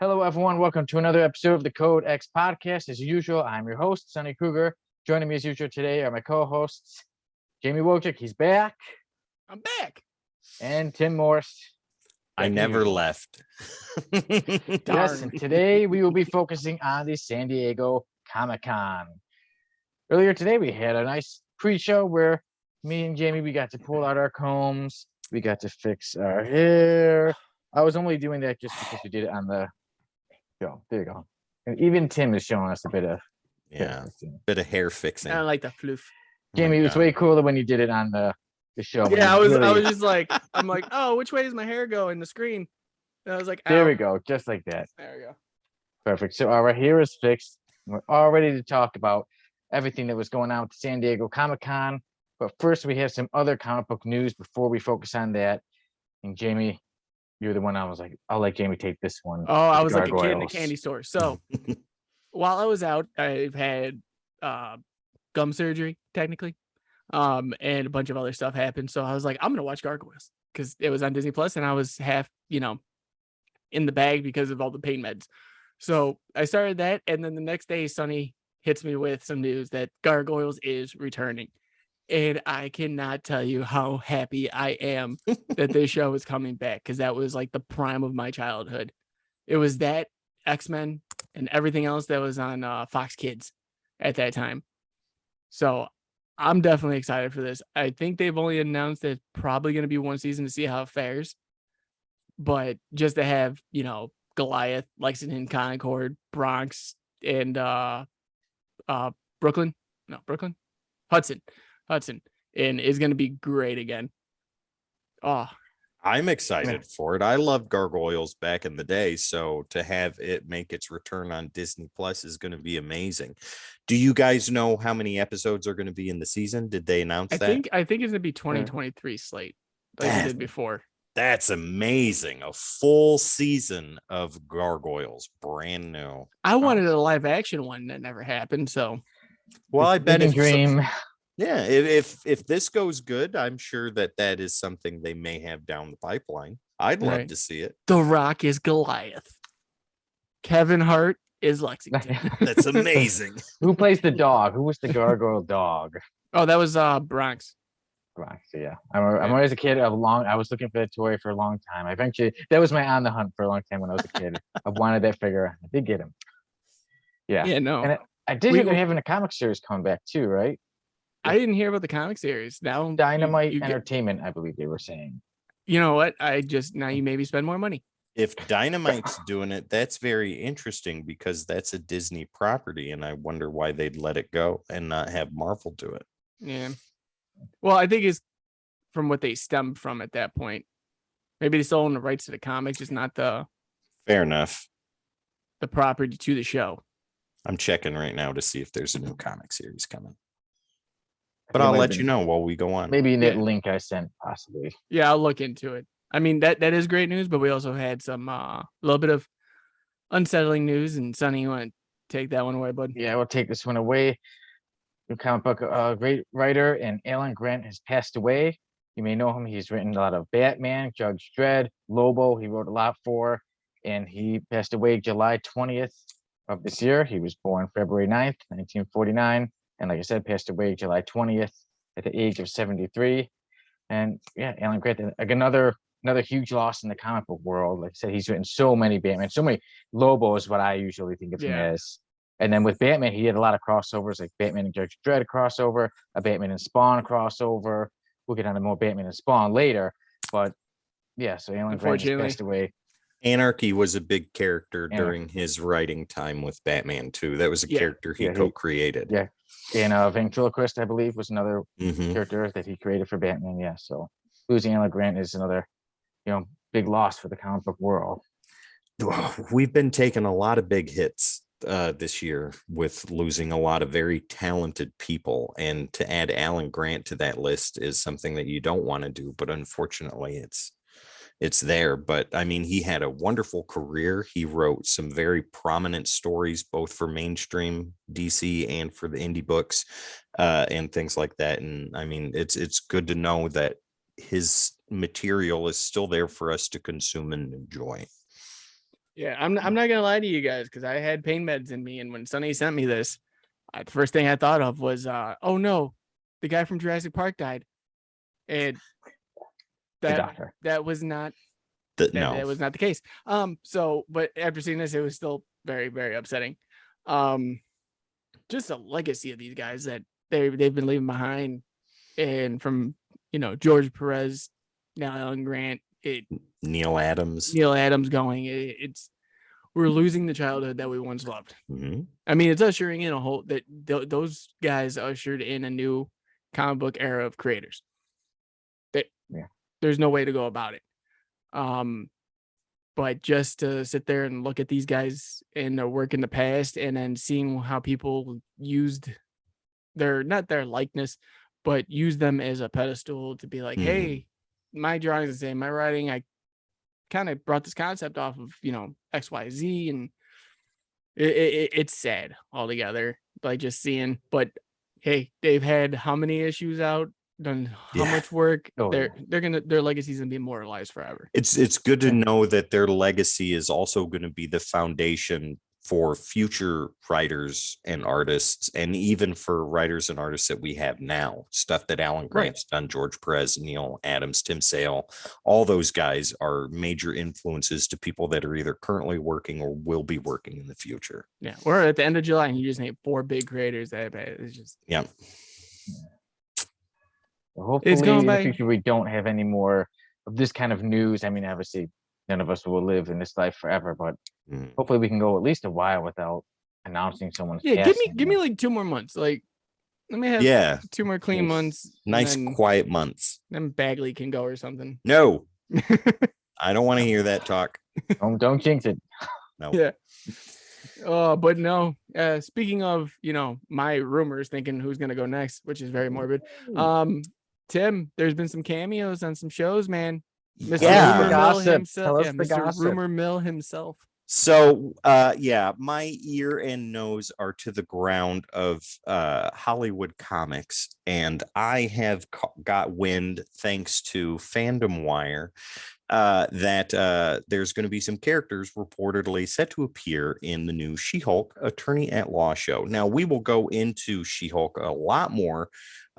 Hello, everyone. Welcome to another episode of the Code X podcast. As usual, I'm your host, Sonny Kruger. Joining me as usual today are my co-hosts, Jamie Wojcik, he's back. I'm back. And Tim Morse. I never left. Yes, and today we will be focusing on the San Diego Comic-Con. Earlier today, we had a nice pre-show where me and Jamie, we got to pull out our combs. We got to fix our hair. I was only doing that just because we did it on the show. There you go. And even Tim is showing us a bit of hair fixing. I don't like the floof. Jamie, it was way cooler when you did it on the show. Yeah, I was just like, I'm like, oh, which way does my hair go in the screen? And I was like, there we go, just like that. There we go. Perfect. So our hair is fixed. We're all ready to talk about everything that was going on with the San Diego Comic-Con. But first, we have some other comic book news before we focus on that. And Jamie, you're the one I was like, I'll let Jamie take this one. Oh, I was like a kid in a candy store. So while I was out, I've had gum surgery, technically. And a bunch of other stuff happened. So I was like, I'm going to watch Gargoyles because it was on Disney Plus and I was half, in the bag because of all the pain meds. So I started that. And then the next day, Sonny hits me with some news that Gargoyles is returning. And I cannot tell you how happy I am that this show is coming back because that was like the prime of my childhood. It was that, XMen, and everything else that was on Fox Kids at that time. So I'm definitely excited for this. I think they've only announced that it's probably going to be one season to see how it fares. But just to have, Goliath, Lexington, Concord, Bronx, and Hudson, and is going to be great again. Oh, I'm excited for it. I loved Gargoyles back in the day, so to have it make its return on Disney Plus is going to be amazing. Do you guys know how many episodes are going to be in the season? Did they announce that? I think it's going to be 2023 slate like we did before. That's amazing. A full season of Gargoyles, brand new. I wanted a live action one that never happened, so well, I bet if dream. Yeah, if this goes good, I'm sure that is something they may have down the pipeline. I'd love to see it. The Rock is Goliath. Kevin Hart is Lexington. That's amazing. Who plays the dog? Who was the gargoyle dog? Oh, that was Bronx. Bronx, yeah. I remember as a kid, I was looking for that toy for a long time. That was my on the hunt for a long time when I was a kid. I wanted that figure. I did get him. Yeah. Yeah, no. And I did hear they're having a comic series coming back too, right? I didn't hear about the comic series. Now Dynamite Entertainment, I believe they were saying. You know what? Now you maybe spend more money. If Dynamite's doing it, that's very interesting because that's a Disney property, and I wonder why they'd let it go and not have Marvel do it. Yeah. Well, I think it's from what they stemmed from at that point. Maybe they still own the rights to the comic, just not the fair enough. The property to the show. I'm checking right now to see if there's a new comic series coming. But I'll let you know while we go on. Maybe in that link I sent, possibly. Yeah, I'll look into it. I mean, that is great news, but we also had some little bit of unsettling news. And Sonny, you want to take that one away, bud? Yeah, we'll take this one away. The comic book great writer and Alan Grant has passed away. You may know him. He's written a lot of Batman, Judge Dredd, Lobo. He wrote a lot for, and he passed away July 20th of this year. He was born February 9th, 1949. And like I said, passed away July 20th at the age of 73. And yeah, Alan Grant, another huge loss in the comic book world. Like I said, he's written so many Batman, so many. Lobo is what I usually think of him as. And then with Batman, he had a lot of crossovers, like Batman and Judge Dredd crossover, a Batman and Spawn crossover. We'll get on to more Batman and Spawn later. But yeah, so Alan Grant just passed away. Anarchy was a big character during his writing time with Batman too. That was a character he co-created. Yeah. And Ventriloquist, I believe, was another character that he created for Batman. Yeah. So losing Alan Grant is another, big loss for the comic book world. We've been taking a lot of big hits this year with losing a lot of very talented people, and to add Alan Grant to that list is something that you don't want to do, but unfortunately it's there. But I mean, he had a wonderful career. He wrote some very prominent stories, both for mainstream DC and for the indie books and things like that. And I mean, it's good to know that his material is still there for us to consume and enjoy. Yeah, I'm not gonna lie to you guys because I had pain meds in me, and when Sonny sent me this, the first thing I thought of was, oh no, the guy from Jurassic Park died, and The doctor. that was not No. that was not the case. So, but after seeing this, it was still very, very upsetting. Just a legacy of these guys that they've been leaving behind, and from George Perez, now Alan Grant, Neil Adams. going. We're losing the childhood that we once loved. Mhm. I mean, it's ushering in a whole those guys ushered in a new comic book era of creators. There's no way to go about it. But just to sit there and look at these guys and their work in the past, and then seeing how people used not their likeness, but use them as a pedestal to be like, hey, my drawings the same, my writing, I kind of brought this concept off of XYZ, and it's sad altogether, like just seeing. But hey, they've had how many issues out, done how much work. Their legacy's gonna be immortalized forever. It's good to know that their legacy is also going to be the foundation for future writers and artists, and even for writers and artists that we have now. Stuff that Alan Grant's done, George Perez, Neil Adams, Tim Sale, all those guys are major influences to people that are either currently working or will be working in the future. Yeah, we're at the end of July, and you just named 4 big creators that it's just Hopefully in the future we don't have any more of this kind of news. I mean, obviously none of us will live in this life forever, but hopefully we can go at least a while without announcing someone's passing. Give me like 2 more months. Like, let me have 2 more clean months. Nice quiet months. Then Bagley can go or something. No. I don't want to hear that talk. Don't jinx it. No. Yeah. But no. Speaking of, my rumors thinking who's gonna go next, which is very morbid. Tim, there's been some cameos on some shows, man. Mr. Rumor Mill himself. Mr. Rumor Mill himself. So my ear and nose are to the ground of Hollywood comics, and I have got wind, thanks to Fandom Wire, that there's going to be some characters reportedly set to appear in the new She-Hulk Attorney at Law show. Now, we will go into She-Hulk a lot more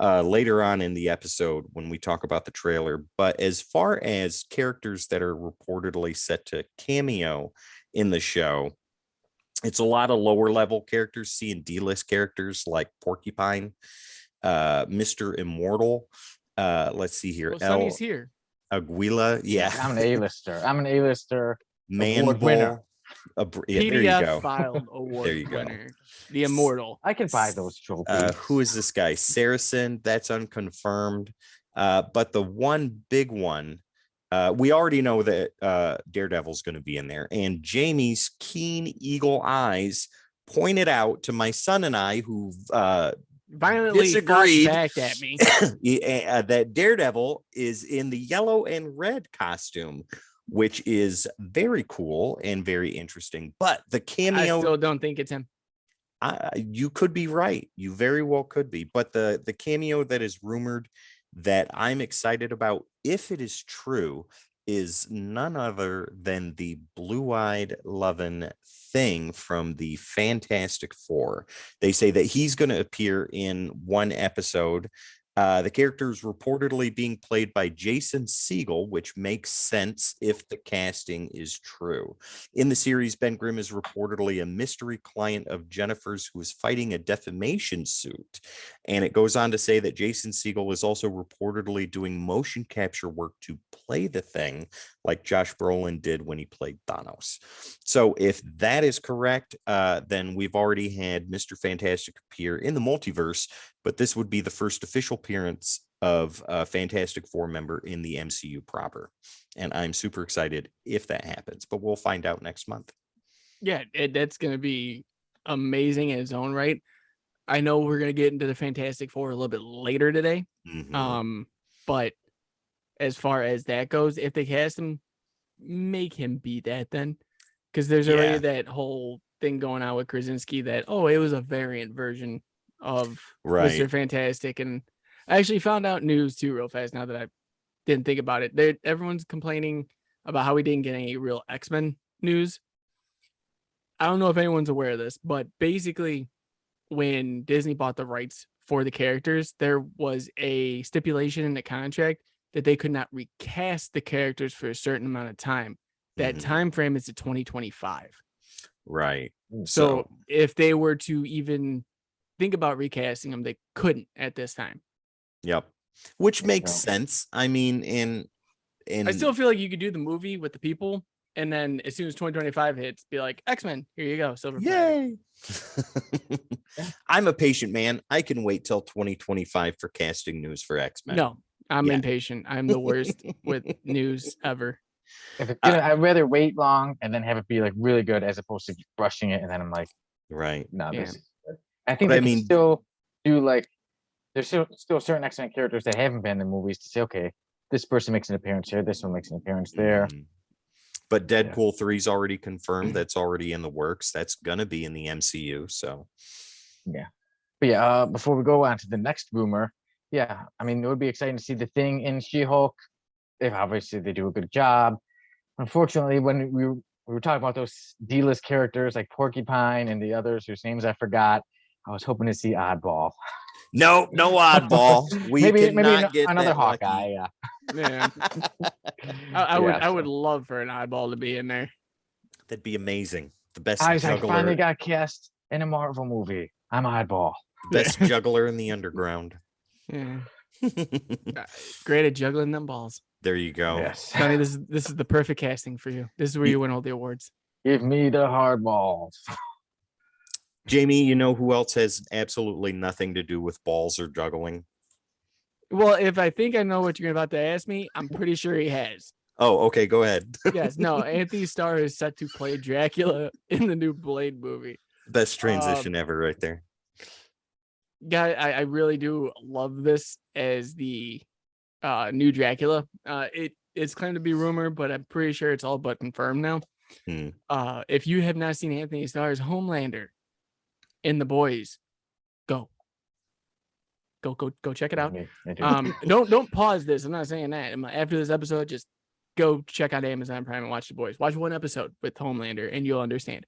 later on in the episode when we talk about the trailer. But as far as characters that are reportedly set to cameo in the show, it's a lot of lower level characters, C and D list characters like Porcupine, Mr. Immortal. Let's see here. Sonny's here. Aguila, I'm an A-lister. Man winner. There you go. Filed award There you go. winner. The Immortal. I can buy those trophies. Who is this guy? Saracen. That's unconfirmed. But the one big one, we already know that Daredevil's going to be in there. And Jamie's keen eagle eyes pointed out to my son and I, who violently disagreed back at me, that Daredevil is in the yellow and red costume, which is very cool and very interesting. But the cameo, I still don't think it's him. You could be right. You very well could be. But the cameo that is rumored that I'm excited about, if it is true, is none other than the blue-eyed loving Thing from the Fantastic Four. They say that he's going to appear in one episode. The character is reportedly being played by Jason Segel, which makes sense if the casting is true. In the series, Ben Grimm is reportedly a mystery client of Jennifer's who is fighting a defamation suit. And it goes on to say that Jason Segel is also reportedly doing motion capture work to play the Thing, like Josh Brolin did when he played Thanos. So if that is correct, then we've already had Mr. Fantastic appear in the multiverse, but this would be the first official appearance of a Fantastic Four member in the MCU proper. And I'm super excited if that happens, but we'll find out next month. Yeah, that's going to be amazing in its own right. I know we're going to get into the Fantastic Four a little bit later today. But as far as that goes, if they cast him, make him be that then. Because there's already that whole thing going on with Krasinski that, it was a variant version of Mr. Fantastic. And I actually found out news too real fast now that I didn't think about it. Everyone's complaining about how we didn't get any real XMen news. I don't know if anyone's aware of this, but basically when Disney bought the rights for the characters, there was a stipulation in the contract that they could not recast the characters for a certain amount of time. That time frame is to 2025. Right. So if they were to even think about recasting them, they couldn't at this time. Yep. Which makes So- sense. I mean, in I still feel like you could do the movie with the people, and then as soon as 2025 hits, be like, X-Men, here you go, Silver Platter. yay. I'm a patient man. I can wait till 2025 for casting news for X-Men. No, I'm Yeah. impatient. I'm the worst with news ever. If it's gonna, I'd rather wait long and then have it be like really good as opposed to rushing it and then I'm like, Right. no, Yeah. this is good. I think But they I can mean- still do like there's still certain X-Men characters that haven't been in the movies to say, okay, this person makes an appearance here, this one makes an appearance there. Mhm. But Deadpool 3 is already confirmed. That's already in the works. That's gonna be in the MCU. So But yeah, before we go on to the next rumor, yeah, I mean, it would be exciting to see the Thing in She-Hulk. If obviously they do a good job. Unfortunately, when we were talking about those D-list characters like Porcupine and the others whose names I forgot, I was hoping to see Oddball. no oddball. We maybe cannot get another that lucky. Hawkeye. Yeah. Yeah, I Yeah, would so- love for an oddball to be in there. That'd be amazing. The best I juggler, finally got cast in a Marvel movie. I'm Oddball. best juggler in the underground. Yeah, great at juggling them balls. There you go. Yes. Sonny, this is the perfect casting for you. This is where you win all the awards. Give me the hard balls. Jamie, you know who else has absolutely nothing to do with balls or juggling? Well, if I think I know what you're about to ask me, I'm pretty sure he has. Oh, okay, go ahead. Yes, no, Anthony Starr is set to play Dracula in the new Blade movie. Best transition ever right there. Yeah, I really do love this as the new Dracula. It's claimed to be rumor, but I'm pretty sure it's all but confirmed now. If you have not seen Anthony Starr's Homelander in The Boys, go check it out. Me too. Don't pause this. I'm not saying that. After this episode, just go check out Amazon Prime and watch The Boys. Watch one episode with Homelander and you'll understand.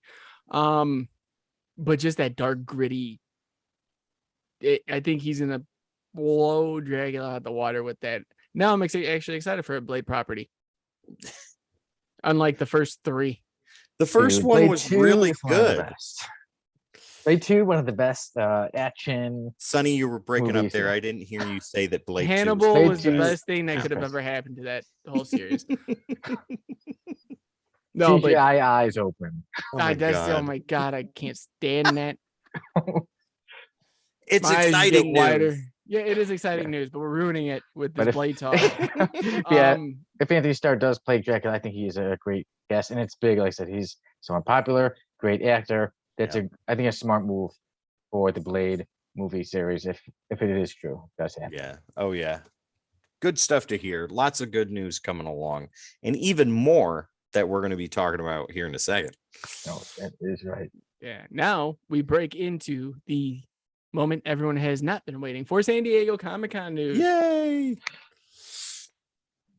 But just that dark, gritty. I think he's gonna blow Dracula out the water with that. Now I'm actually excited for a Blade property. Unlike the first three. The first Dude, one Blade was 2 really is one of the good. best. Blade 2, one of the best action. Sonny, you were breaking up Movies, there. yeah. I didn't hear you say that Blade 2 Hannibal Blade was the 2 best thing that could have Best. ever happened to that whole series. No, but CGI eyes open. Oh my God. my god, I can't stand that. It's My eyes get exciting wider. news. Yeah, it is exciting news, but we're ruining it with But this if- Blade talk. Yeah, Um, if Anthony Starr does play Dracula, I think he's a great guest, and it's big. Like I said, he's someone popular, great actor. That's I think a smart move for the Blade movie series. If it is true, it does happen. Yeah. Oh, yeah. Good stuff to hear. Lots of good news coming along, and even more that we're going to be talking about here in a second. No, that is right. yeah. Now we break into the moment everyone has not been waiting for: San Diego Comic-Con news. Yay!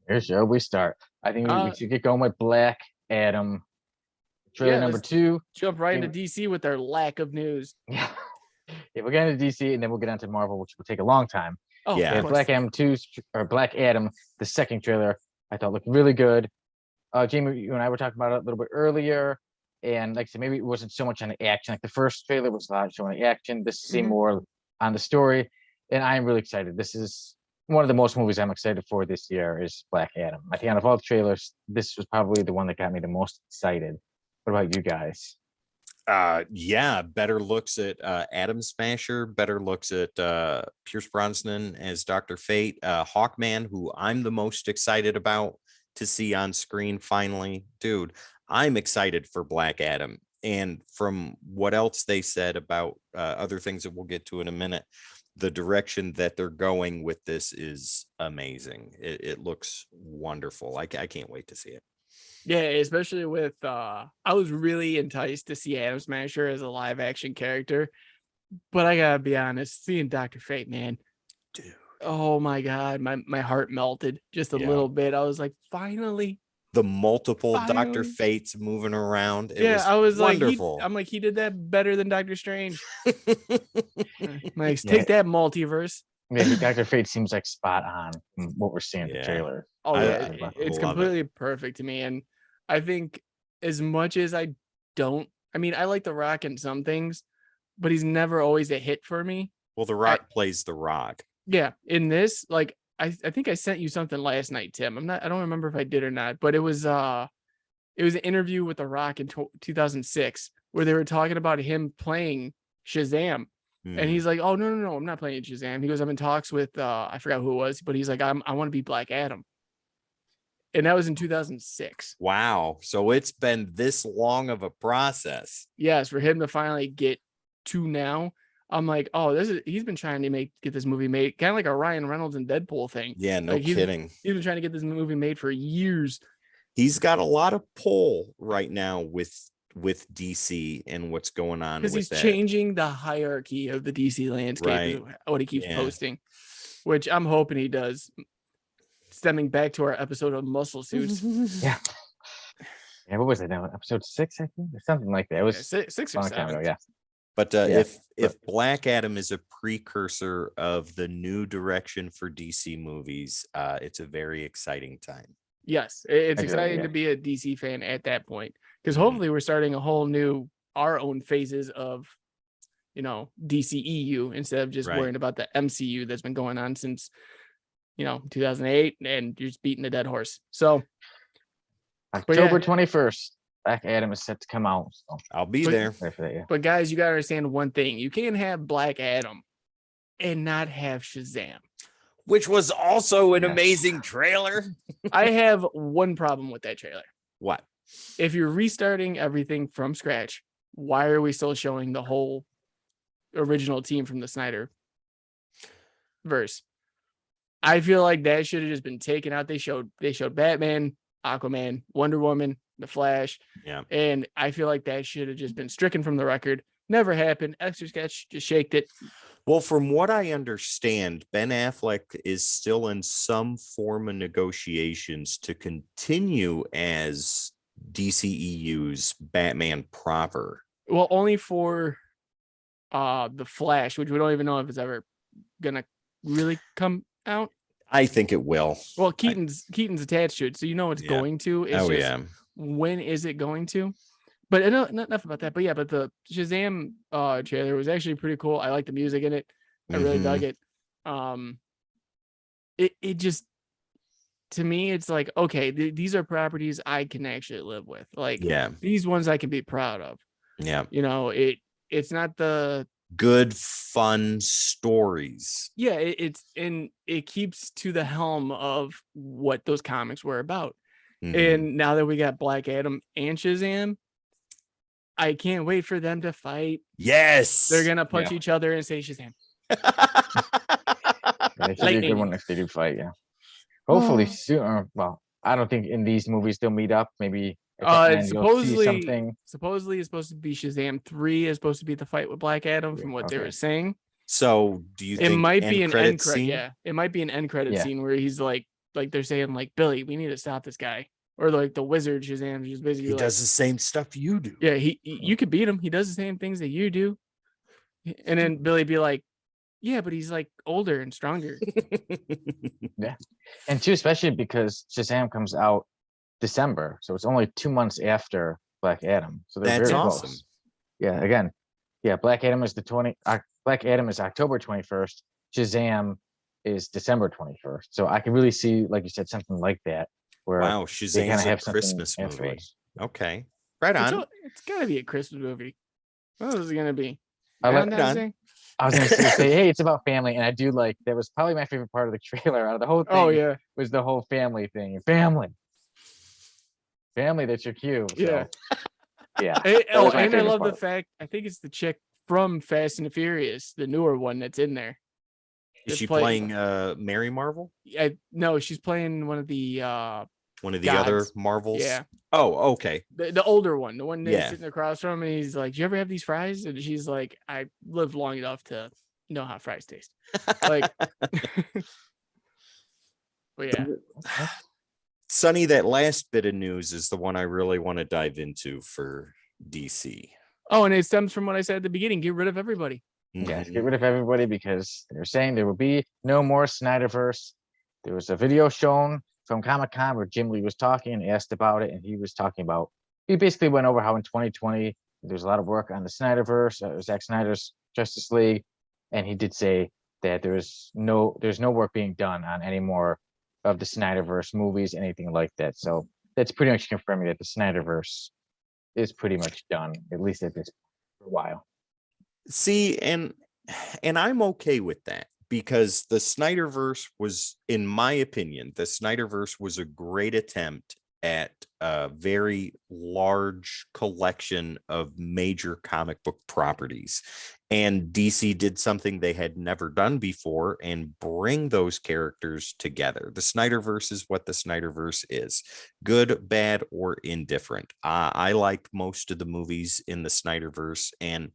Here shall we start? I think we Uh, should get going with Black Adam. Trailer Yeah, number let's- 2. Jump right into Yeah. DC with their lack of news. Yeah. We'll get into DC and then we'll get on to Marvel, which will take a long time. Oh, Yeah. of Yeah, course. Black Adam 2 or Black Adam, the second trailer, I thought looked really good. Jamie, you and I were talking about it a little bit earlier. And like I said, maybe it wasn't so much on the action. Like the first trailer was a lot showing the action. This seemed Mhm. more on the story. And I'm really excited. This is one of the most movies I'm excited for this year is Black Adam. I think out of all the trailers, this was probably the one that got me the most excited. What about you guys? Yeah, better looks at Atom Smasher, better looks at Pierce Brosnan as Dr. Fate, Hawkman, who I'm the most excited about to see on screen finally. Dude, I'm excited for Black Adam. And from what else they said about other things that we'll get to in a minute, the direction that they're going with this is amazing. It looks wonderful. I can't wait to see it. Yeah, especially with I was really enticed to see Atom Smasher as a live action character. But I gotta be honest, seeing Dr. Fate, man. Dude. Oh my god, my heart melted just a Yeah. little bit. I was like, finally, the multiple Dr. Finally. Fates moving around. It Yeah, was I was wonderful. like, I'm like, he did that better than Doctor Strange. Nice, Yeah. take that multiverse. Yeah, Dr. Fate seems like spot on from what we're seeing in the Yeah. trailer. Oh I- yeah, I it's love it. completely perfect to me, and I think as much as I don't, I mean, I like The Rock in some things, but he's never always a hit for me. Well, The Rock plays The Rock. Yeah, in this, like, I think I sent you something last night, Tim. I don't remember if I did or not, but it was an interview with The Rock in 2006 where they were talking about him playing Shazam. And Mhm. he's like, "Oh no, I'm not playing Shazam." He goes, "I'm in talks with I forgot who it was, but he's like, I want to be Black Adam." And that was in 2006. Wow. So it's been this long of a process. Yes, for him to finally get to now, I'm like, oh, he's been trying to get this movie made, kind of like a Ryan Reynolds and Deadpool thing. Yeah, no Like, kidding. He's been trying to get this movie made for years. He's got a lot of pull right now with DC and what's going on Because with he's that. changing the hierarchy of the DC landscape, is what he keeps posting, which I'm hoping he does. Stemming back to our episode of Muscle Suits. Yeah. Yeah, what was it now? Episode 6, I think? Or something like that. It was six a or long time ago, seven. yeah. But Yeah, if Black Adam is a precursor of the new direction for DC movies, it's a very exciting time. Yes, it's Exactly, exciting yeah. to be a DC fan at that point, because Mhm. hopefully we're starting a whole new, our own phases of, DCEU instead of just Right. worrying about the MCU that's been going on since, 2008, and you're just beating a dead horse. So October 21st, Black Adam is set to come out. So I'll be But- there. excited for that, yeah. but guys, you gotta understand one thing: you can't have Black Adam and not have Shazam. Which was also an Yes. amazing trailer. I have one problem with that trailer. What? If you're restarting everything from scratch, why are we still showing the whole original team from the Snyderverse? I feel like that should have just been taken out. They showed Batman, Aquaman, Wonder Woman, The Flash. Yeah. And I feel like that should have just been stricken from the record. Never happened. Extra sketch just shaked it. Well, from what I understand, Ben Affleck is still in some form of negotiations to continue as DCEU's Batman proper. Well, only for The Flash, which we don't even know if it's ever gonna really come out. I think it will. Well, Keaton's attached to it, so it's Yeah. going to. It's Oh, just, yeah. when is it going to? But enough about that. But yeah, but the Shazam trailer was actually pretty cool. I like the music in it. I really Mhm. dug it. It just, to me, it's like, okay, these are properties I can actually live with. Like, Yeah. these ones I can be proud of. Yeah. It's not the Good, fun stories. yeah, it keeps to the helm of what those comics were about. Mhm. And now that we got Black Adam and Shazam, I can't wait for them to fight. Yes. They're gonna punch Yeah. each other and say Shazam. Yeah, it should be a good Lightning. one if they do fight, yeah. Hopefully Oh. soon. Well, I don't think in these movies they'll meet up. Maybe at the end you'll see something. Supposedly it's supposed to be Shazam 3 is supposed to be the fight with Black Adam, from what they Okay. were saying. So do you It think might be an credit end credit. scene? Yeah, it might be an end credit Yeah. scene where he's like they're saying like, Billy, we need to stop this guy, or like the wizard Shazam just basically He like, does the same stuff you do. yeah, you could beat him. He does the same things that you do. And then Billy be like, yeah, but he's like older and stronger. And two, especially because Shazam comes out December, so it's only 2 months after Black Adam. So they're That's very awesome. close. Yeah, again, yeah, Black Adam is Black Adam is October 21st. Shazam is December 21st. So I can really see, like you said, something like that where Wow, they Shazam's kind of a have something Christmas movie. afterwards. Okay. Right on. It's gotta be a Christmas movie. What is it gonna be? I like- Valentine's Day? I was gonna say, hey, it's about family, and I do like that was probably my favorite part of the trailer out of the whole thing. Oh yeah, Was the whole family thing. Family, that's your cue. So, yeah. yeah. And was my I favorite love the part. fact, I think it's the chick from Fast and the Furious, the newer one that's in there. Is That's she playing Mary Marvel? No, she's playing one of the One of the other Gods. Marvels? Yeah, Oh, okay. the older one, the one that's Yeah. sitting across from him, and he's like, "Do you ever have these fries?" And she's like, "I lived long enough to know how fries taste." Like, but yeah, Sonny, that last bit of news is the one I really want to dive into for DC. Oh, and it stems from what I said at the beginning. Get rid of everybody. Yes, Mhm. get rid of everybody because they're saying there will be no more Snyderverse. There was a video shown from Comic-Con where Jim Lee was talking and asked about it, and he was talking about, he basically went over how in 2020 there's a lot of work on the Snyderverse, Zack Snyder's Justice League, and he did say that there's no work being done on any more of the Snyderverse movies, anything like that. So that's pretty much confirming that the Snyderverse is pretty much done, at least at this for a while. See, and I'm okay with that because the Snyderverse was, in my opinion, the Snyderverse was a great attempt at a very large collection of major comic book properties. And DC did something they had never done before and bring those characters together. The Snyderverse is what the Snyderverse is, good, bad, or indifferent. I liked most of the movies in the Snyderverse, and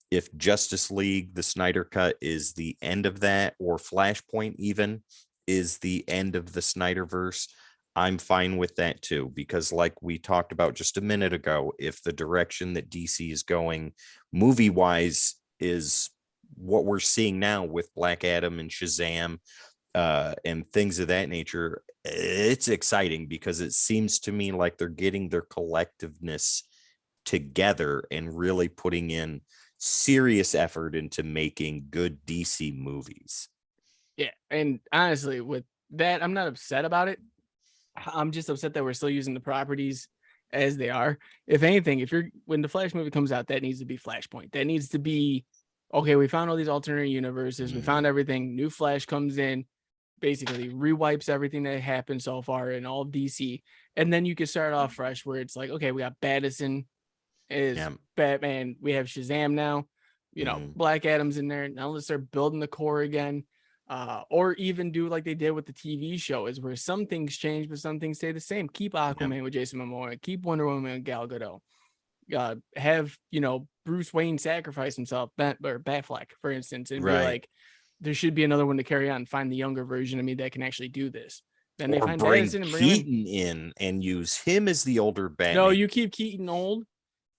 if Justice League, the Snyder Cut, is the end of that, or Flashpoint even is the end of the Snyderverse, I'm fine with that too, because like we talked about just a minute ago, if the direction that DC is going movie-wise is what we're seeing now with Black Adam and Shazam and things of that nature, it's exciting because it seems to me like they're getting their collectiveness together and really putting in serious effort into making good DC movies. Yeah, and honestly, with that, I'm not upset about it. I'm just upset that we're still using the properties as they are. If anything, when the Flash movie comes out, that needs to be Flashpoint. That needs to be, okay, we found all these alternate universes. We found everything. New Flash comes in, basically rewipes everything that happened so far in all of DC. And then you can start off fresh where it's like, okay, we got Battison is Batman. We have Shazam now. Black Adam's in there. Now let's start building the core again. Or even do like they did with the TV show, is where some things change, but some things stay the same. Keep Aquaman with Jason Momoa, keep Wonder Woman with Gal Gadot. Have Bruce Wayne sacrifice himself, Batfleck, for instance, and be like, there should be another one to carry on. Find the younger version of me that can actually do this. Then they find bring Battison and bring Keaton in and use him as the older Batman. No, you keep Keaton old,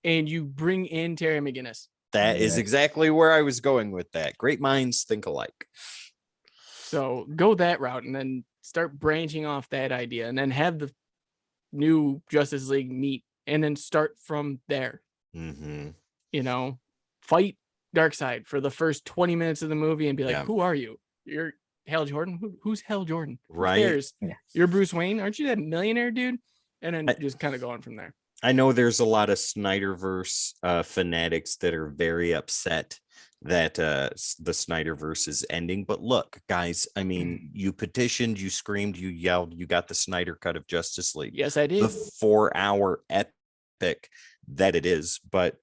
and you bring in Terry McGinnis. That is exactly where I was going with that. Great minds think alike. So go that route and then start branching off that idea and then have the new Justice League meet and then start from there. Fight Darkseid for the first 20 minutes of the movie and be like, who are you? You're Hal Jordan? Who's Hal Jordan? Right. You're Bruce Wayne. Aren't you that millionaire dude? And then just kind of going from there. I know there's a lot of Snyderverse fanatics that are very upset that the Snyderverse is ending. But look, guys, I mean, you petitioned, you screamed, you yelled, you got the Snyder Cut of Justice League. Yes, I did. The 4-hour epic that it is, but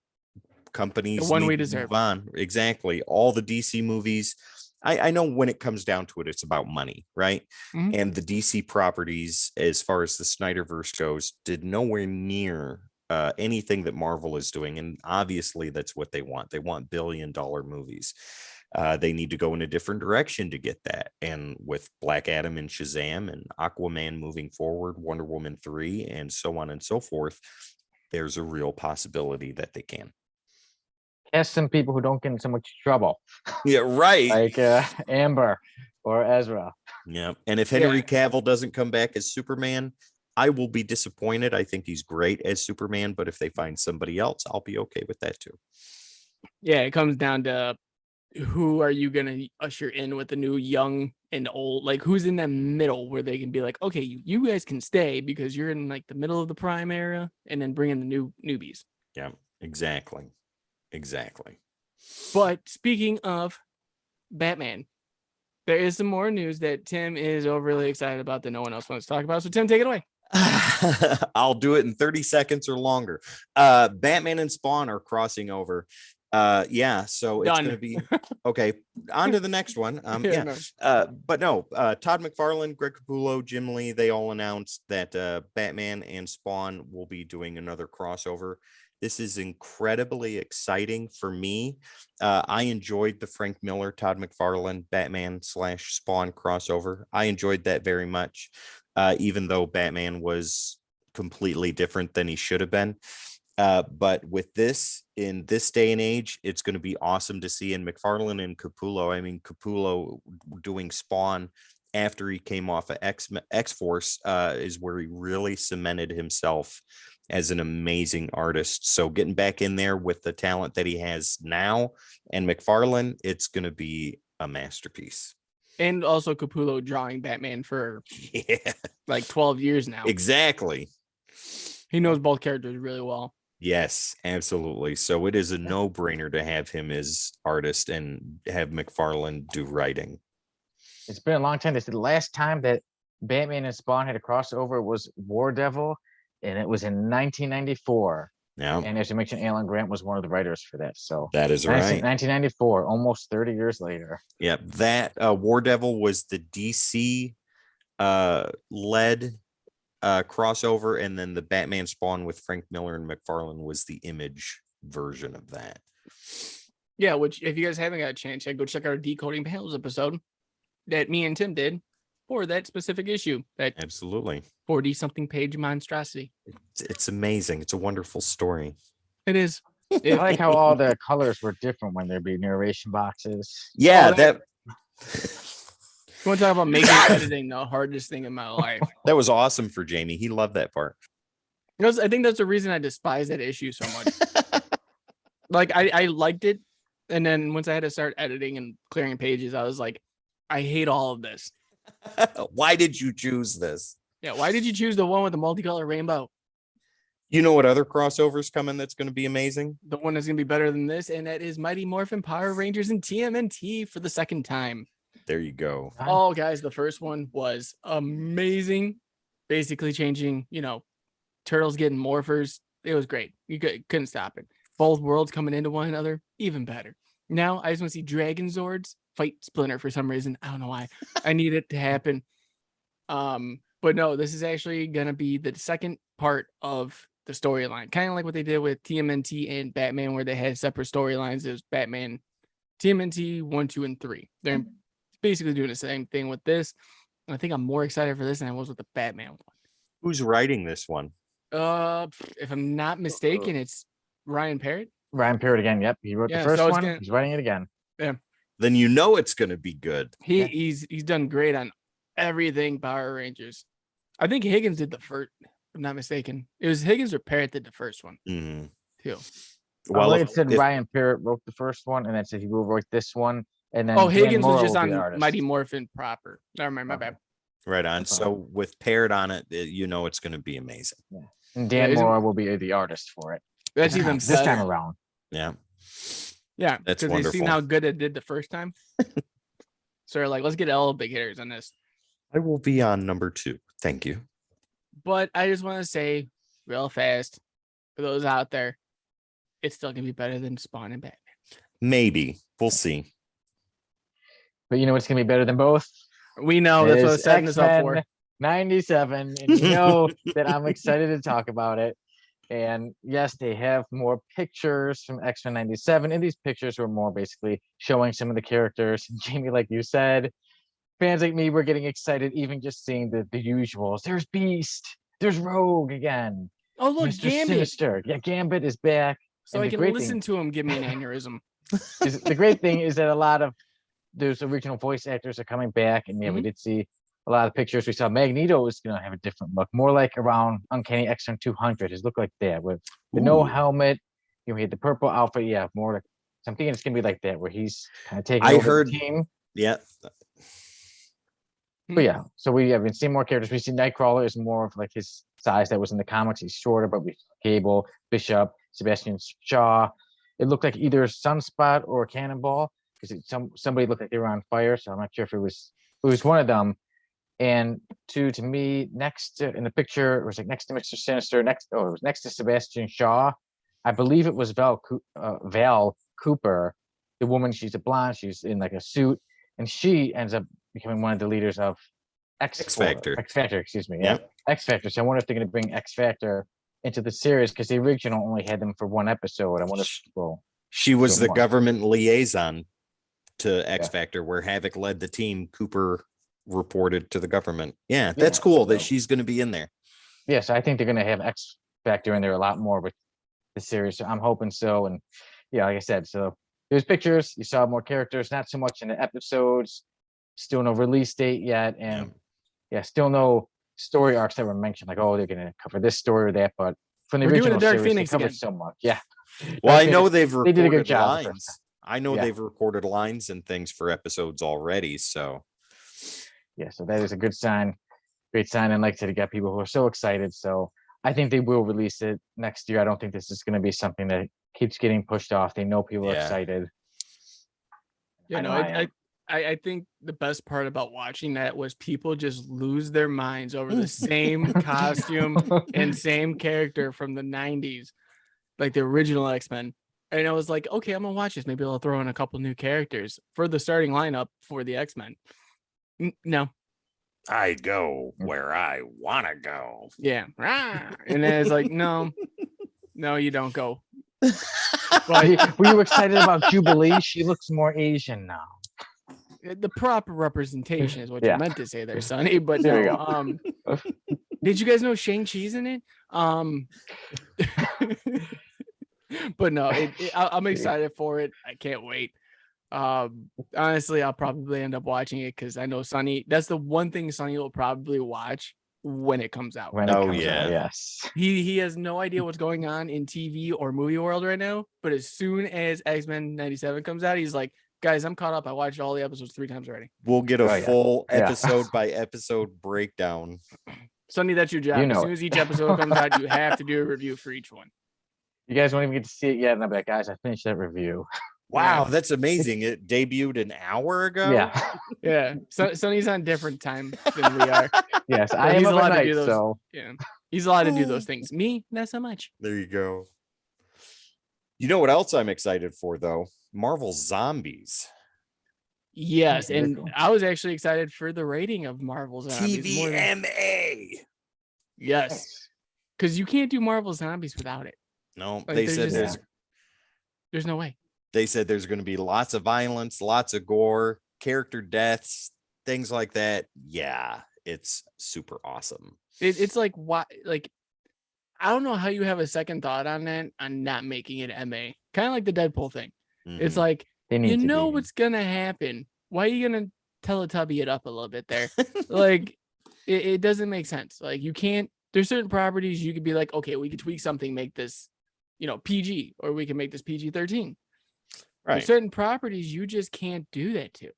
companies the one need we to deserve move on. Exactly. All the DC movies. I know when it comes down to it, it's about money, right? And the DC properties, as far as the Snyderverse goes, did nowhere near anything that Marvel is doing. And obviously that's what they want. They want billion-dollar movies. They need to go in a different direction to get that. And with Black Adam and Shazam and Aquaman moving forward, Wonder Woman 3, and so on and so forth, there's a real possibility that they can. Cast some people who don't get in so much trouble. Yeah, right. Like Amber or Ezra. Yeah. And if Henry Cavill doesn't come back as Superman, I will be disappointed. I think he's great as Superman, but if they find somebody else, I'll be okay with that too. Yeah, it comes down to who are you going to usher in with the new young and old, like who's in that middle where they can be like, okay, you guys can stay because you're in like the middle of the prime era, and then bring in the newbies. Yeah, exactly. But speaking of Batman, there is some more news that Tim is overly excited about that no one else wants to talk about. So Tim, take it away. I'll do it in 30 seconds or longer. Batman and Spawn are crossing over. So it's going to be okay. On to the next one. Todd McFarlane, Greg Capullo, Jim Lee, they all announced that Batman and Spawn will be doing another crossover. This is incredibly exciting for me. I enjoyed the Frank Miller, Todd McFarlane, Batman /Spawn crossover. I enjoyed that very much. even though Batman was completely different than he should have been. But with this, in this day and age, it's going to be awesome to see. And McFarlane and Capullo, I mean, Capullo doing Spawn after he came off of X-Force is where he really cemented himself as an amazing artist. So getting back in there with the talent that he has now and McFarlane, it's going to be a masterpiece. And also Capullo drawing Batman for like 12 years now. Exactly. He knows both characters really well. Yes, absolutely. So it is a no-brainer to have him as artist and have McFarlane do writing. It's been a long time. This is the last time that Batman and Spawn had a crossover was War Devil, and it was in 1994. Yeah, And as you mentioned, Alan Grant was one of the writers for that. So that is right. 1994, almost 30 years later. Yeah, that War Devil was the DC led crossover, and then the Batman Spawn with Frank Miller and McFarlane was the Image version of that. Yeah, which if you guys haven't got a chance yet, go check out our Decoding Panels episode that me and Tim did for that specific issue. That Absolutely. 40 something page monstrosity. It's amazing. It's a wonderful story. It is. I like how all the colors were different when there'd be narration boxes. Yeah, that You want to talk about making editing the hardest thing in my life? that was awesome for Jamie. He loved that part. Because I think that's the reason I despise that issue so much. Like I liked it, and then once I had to start editing and clearing pages, I was like, I hate all of this. Why did you choose this? Yeah, why did you choose the one with the multicolored rainbow? You know what other crossovers coming that's going to be amazing? The one that's gonna be better than this, and that is Mighty Morphin Power Rangers and TMNT for the second time. There you go. Oh, guys, the first one was amazing. Basically changing, turtles getting morphers. It was great. You couldn't stop it. Both worlds coming into one another, even better. Now I just want to see Dragon Zords fight Splinter for some reason. I don't know why. I need it to happen. But no, this is actually gonna be the second part of the storyline, kind of like what they did with TMNT and Batman, where they had separate storylines. It was Batman, TMNT 1, 2, and 3. They're basically doing the same thing with this. And I think I'm more excited for this than I was with the Batman one. Who's writing this one? If I'm not mistaken, it's Ryan Parrott. Ryan Parrott again. Yep, he wrote the first so one. He's writing it again. Then you know it's going to be good. He's done great on everything Power Rangers. I think Higgins did the first. If I'm not mistaken. It was Higgins or Parrott did the first one too. Well, it said Ryan Parrott wrote the first one, and then said he will write this one. And then Higgins was just on Mighty Morphin proper. Never mind, my bad. Right on. So with Parrot on it, it's going to be amazing. Yeah. And Dan Mora will be the artist for it. That's even this time around. Yeah. Yeah, that's because wonderful. they've seen how good it did the first time. So they're like, let's get all big hitters on this. I will be on number 2. Thank you. But I just want to say real fast for those out there, it's still gonna be better than Spawn and Batman. Maybe. We'll see. But you know what's gonna be better than both? We know that's what I was setting this up for. 97, and you know that I'm excited to talk about it. And yes, they have more pictures from X-Men 97, and these pictures were more basically showing some of the characters. And Jamie, like you said, fans like me were getting excited even just seeing the usuals. There's Beast, there's Rogue again. Oh look, Mr. Gambit. Sinister. Yeah, Gambit is back. So I can listen to him give me an aneurysm. The great thing is that a lot of those original voice actors are coming back, and we did see a lot of pictures. We saw Magneto is going to have a different look, more like around Uncanny X-Men 200. His look like that with the no helmet. He had the purple outfit. Yeah, more like. So I'm thinking it's going to be like that, where he's kind of taking over the team. Yeah. But yeah, so we have been seeing more characters. We see Nightcrawler is more of like his size that was in the comics. He's shorter, but we Cable, Bishop, Sebastian Shaw. It looked like either Sunspot or Cannonball because somebody looked like they were on fire. So I'm not sure if it was one of them. And to me, next in the picture, it was like next to Mr. Sinister. It was next to Sebastian Shaw. I believe it was Val Cooper, the woman. She's a blonde. She's in like a suit, and she ends up becoming one of the leaders of XFactor. XFactor, excuse me. Yeah, XFactor. So I wonder if they're going to bring XFactor into the series because the original only had them for one episode. I wonder if she was the government liaison to XFactor, where Havoc led the team. Cooper reported to the government. Yeah, that's cool that she's going to be in there. Yes, I think they're going to have X Factor in there a lot more with the series. So I'm hoping so. And yeah, like I said, so there's pictures. You saw more characters, not so much in the episodes. Still no release date yet, and still no story arcs that were mentioned. Like, oh, they're going to cover this story or that. But from the We're doing original a Dark series, Phoenix they covered again. so much. Yeah. Well, Dark I know Phoenix, they've they did a good recorded job the first lines. I know they've recorded lines and things for episodes already. So yeah, so that is a good sign. Great sign. And like I said, you got people who are so excited. So I think they will release it next year. I don't think this is going to be something that keeps getting pushed off. They know people are excited. You know, I think the best part about watching that was people just lose their minds over the same costume and same character from the 90s, like the original X-Men. And I was like, okay, I'm gonna watch this. Maybe I'll throw in a couple new characters for the starting lineup for the X-Men. No. I go where I want to go. Yeah. And then it's like, no, you don't go. But were you excited about Jubilee? She looks more Asian now. The proper representation is what Yeah. you meant to say there, Sonny. But There you no. Did you guys know Shang-Chi's in it? But no, I'm excited for it. I can't wait. Honestly, I'll probably end up watching it because I know Sonny. That's the one thing Sonny will probably watch when it comes out. Yes. He has no idea what's going on in TV or movie world right now. But as soon as X-Men 97 comes out, he's like, guys, I'm caught up. I watched all the episodes 3 times already. We'll get a full episode by episode breakdown. Sonny, that's your job. As soon as each episode comes out, you have to do a review for each one. You guys won't even get to see it yet. And I'll be like, guys, I finished that review. Wow, that's amazing. It debuted an hour ago. Yeah. Sonny's on different time than we are. Yes, I am allowed to do those. So. Yeah, he's allowed to do those things. Me, not so much. There you go. You know what else I'm excited for, though? Marvel Zombies. Yes, and I was actually excited for the rating of Marvel Zombies. TVMA. Yes, because you can't do Marvel Zombies without it. No, like, they said there's no way. They said there's going to be lots of violence, lots of gore, character deaths, things like that. Yeah, it's super awesome. It's like what, like, I don't know how you have a second thought on that, on not making it MA. Kind of like the Deadpool thing. Mm-hmm. It's like, you know what's gonna happen. Why are you gonna Teletubby it up a little bit there? Like, it doesn't make sense. Like, you can't. There's certain properties you could be like, okay, we could tweak something, make this, PG, or we can make this PG-13. Right. There's certain properties you just can't do that to.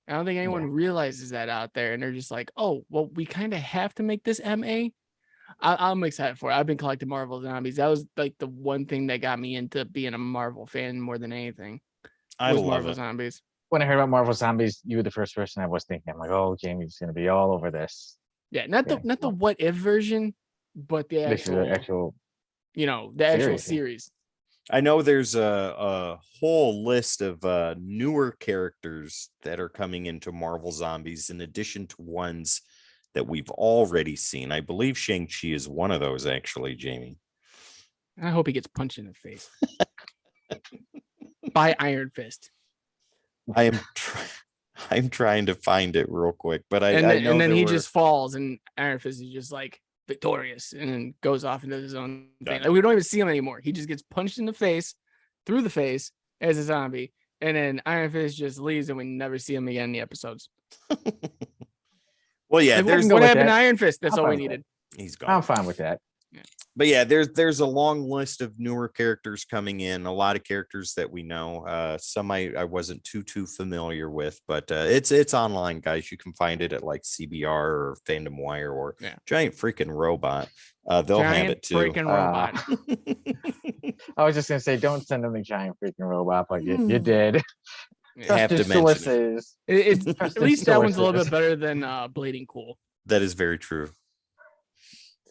I don't think anyone realizes that out there, and they're just like, oh, well, we kind of have to make this MA. I'm excited for it. I've been collecting Marvel Zombies. That was like the one thing that got me into being a Marvel fan more than anything. I love Marvel it. Zombies. When I heard about Marvel Zombies, you were the first person I was thinking. I'm like, oh, Jamie's gonna be all over this. Yeah, not the what if version, but the actual series. I know there's a whole list of newer characters that are coming into Marvel Zombies in addition to ones that we've already seen. I believe Shang-Chi is one of those, actually, Jamie. I hope he gets punched in the face by Iron Fist. I'm trying to find it real quick, but I know and then he just falls, and Iron Fist is just like victorious, and then goes off into his own thing. Like, we don't even see him anymore. He just gets punched in the face, through the face, as a zombie, and then Iron Fist just leaves, and we never see him again in the episodes. Well, yeah, there's what happened to Iron Fist. That's all we needed. He's gone. I'm fine with that. Yeah. But yeah, there's a long list of newer characters coming in. A lot of characters that we know. Some I wasn't too familiar with, but it's online, guys. You can find it at like CBR or Fandom Wire or Giant Freaking Robot. They'll have it too. Freaking Robot. I was just gonna say, don't send them the Giant Freaking Robot, but you did. Have to mention it. At least that one's a little bit better than Blading Cool. That is very true.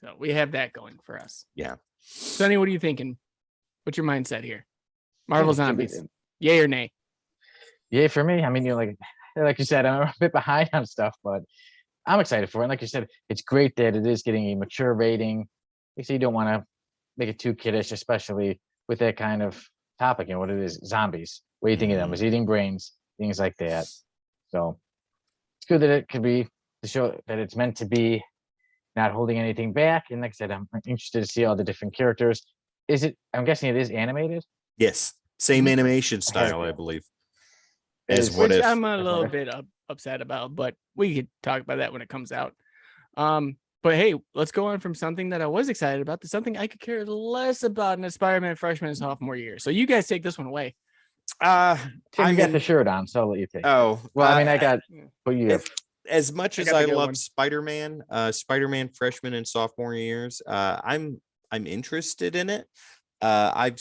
So we have that going for us. Yeah. Sonny, what are you thinking? What's your mindset here? Marvel Zombies. Yay or nay? Yay for me. I mean, like you said, I'm a bit behind on stuff, but I'm excited for it. And like you said, it's great that it is getting a mature rating. You see, you don't want to make it too kiddish, especially with that kind of topic. What it is, zombies. What do you think of them? Is eating brains, things like that. So good that it could be to show that it's meant to be not holding anything back. And like I said, I'm interested to see all the different characters. I'm guessing it is animated. Yes, same Mhm. animation style, I believe. As Is- what Which if? I'm a As little What bit upset about, but we could talk about that when it comes out. But hey, let's go on from something that I was excited about to something I could care less about in a Spider-Man freshman and sophomore year. So you guys take this one away. Tim, I you got the mean, shirt on, so I'll let you take it. oh, Well, I mean, I got, Yeah. but you have, as much I as got the I good love one. Spider-Man freshman and sophomore years, I'm interested in it. I've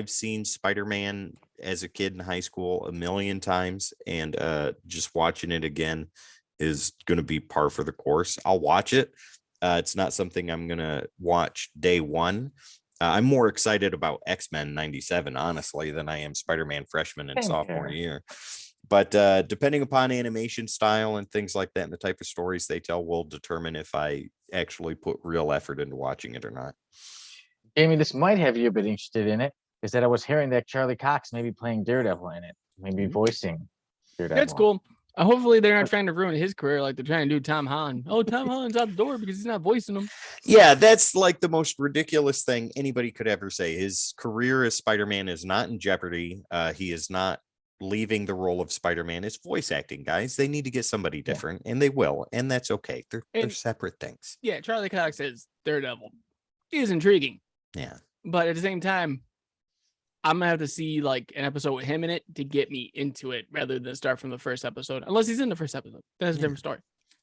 seen Spider-Man as a kid in high school a million times, and just watching it again is going to be par for the course. I'll watch it. It's not something I'm going to watch day one. I'm more excited about X-Men 97, honestly, than I am Spider-Man freshman and Same sophomore here. year. But depending upon animation style and things like that and the type of stories they tell will determine if I actually put real effort into watching it or not. Jamie, this might have you a bit interested in it, is that I was hearing that Charlie Cox may be playing Daredevil in it, maybe Mhm. voicing Daredevil. That's cool. Hopefully they're not trying to ruin his career like they're trying to do Tom Holland. Oh, Tom Holland's out the door because he's not voicing him. Yeah, that's like the most ridiculous thing anybody could ever say. His career as Spider-Man is not in jeopardy. He is not leaving the role of Spider-Man. It's voice acting, guys. They need to get somebody different, and they will, and that's okay. They're And- separate things. Yeah, Charlie Cox as Daredevil is intriguing, Yeah. but at the same time, I'm gonna have to see like an episode with him in it to get me into it rather than start from the first episode. Unless he's in the first episode, that's a Yeah. different story.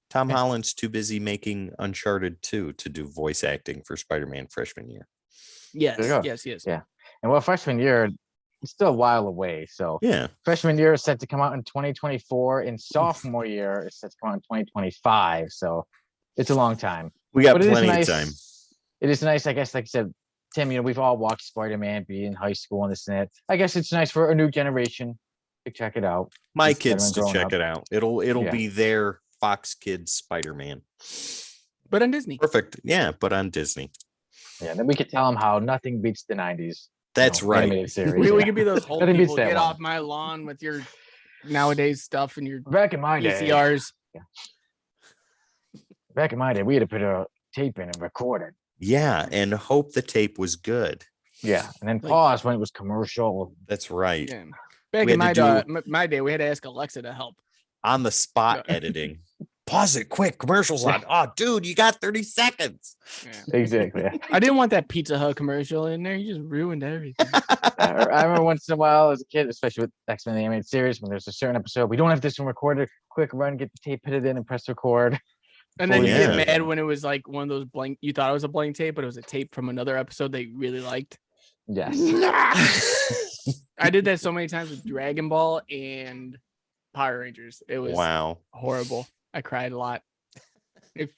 Tom Yeah. Holland's too busy making Uncharted 2 to do voice acting for Spider-Man freshman year. Yes, There you go. yes. Yeah. And well, freshman year, it's still a while away. So Yeah. freshman year is set to come out in 2024, and sophomore year is set to come out in 2025. So it's a long time. We got But it is plenty nice. of time. It is nice, I guess, like I said, Tim, we've all watched Spider-Man be in high school and this and that. I guess it's nice for a new generation to check it out. My It's kids to Spider-Man check growing it out. It'll Yeah. be their Fox Kids Spider-Man. But on Disney. Perfect. Yeah, but on Disney. Yeah, then we could tell them how nothing beats the 90s. That's right. Animated series. We yeah. could be those old Nothing beats people. that Get one. off my lawn with your nowadays stuff and your Back in my day, VCRs. we had to put a tape in and record it. Yeah, and hope the tape was good. Yeah, and then Like- pause when it was commercial. That's right. Yeah. Back We in had my to my day, we had to ask Alexa to help. On the spot Yeah. editing. Pause it quick. Commercials on. Oh, dude, you got 30 seconds. Yeah. Exactly. yeah. I didn't want that Pizza Hut commercial in there. You just ruined everything. I remember once in a while as a kid, especially with X-Men the animated series, when there's a certain episode, we don't have this one recorded. Quick run, get the tape, put it in, and press record. And then you Yeah. get mad when it was like one of those blank. You thought it was a blank tape, but it was a tape from another episode they really liked. Yes. I did that so many times with Dragon Ball and Power Rangers. It was Wow. horrible. I cried a lot. It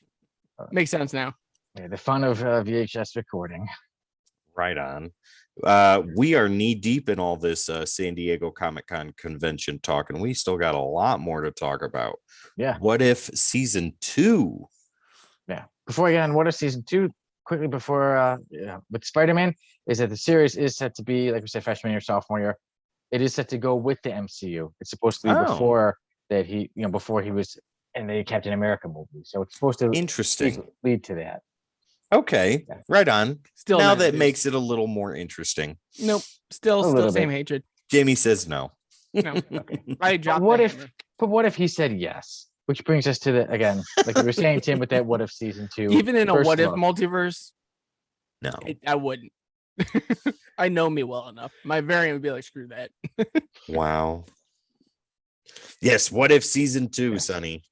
makes sense now. Yeah, the fun of VHS recording. Right on. We are knee deep in all this San Diego Comic-Con convention talk, and we still got a lot more to talk about. Yeah. What if season 2? Yeah. Before I get on what if season 2, quickly before with Spider-Man, is that the series is set to be, like we said, freshman year, sophomore year. It is set to go with the MCU. It's supposed to be Oh. before that before he was in the Captain America movie. So it's supposed to Interesting. lead to that. Okay. Yeah. Right on. Still Now not that news. makes it a little more interesting. Nope. Still little same bit. hatred. Jamie says no. No. I dropped what the if- hammer. But what if he said yes? Which brings us to the, again, like we were saying, Tim, with that what if season 2. Even in a first what if look. multiverse, No. I wouldn't. I know me well enough. My variant would be like, screw that. Wow. Yes. What if season 2, Yeah. Sonny?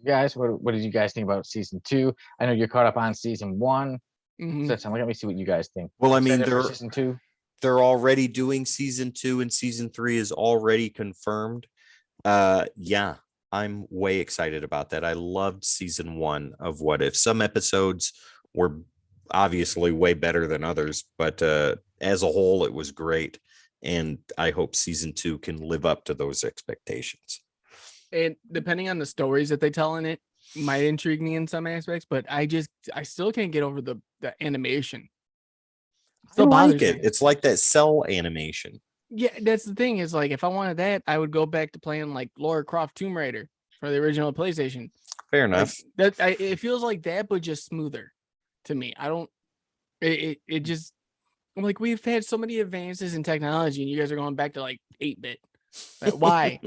Guys, what did you guys think about season 2? I know you're caught up on season 1. Mhm. So that's let me see what you guys think. Well, I mean, Excited for they're season 2. they're already doing season 2 and season 3 is already confirmed. Yeah, I'm way excited about that. I loved season 1 of What If. Some episodes were obviously way better than others, but as a whole, it was great. And I hope season 2 can live up to those expectations. And depending on the stories that they tell in it, might intrigue me in some aspects, but I still can't get over the animation. Still I like bothers it. me. It's like that cell animation. Yeah, that's the thing is like if I wanted that, I would go back to playing like Lara Croft Tomb Raider. for the original PlayStation. Fair Like, enough. it feels like that, but just smoother to me. I don't. It just. I'm like, we've had so many advances in technology, and you guys are going back to like 8-bit. Like, why?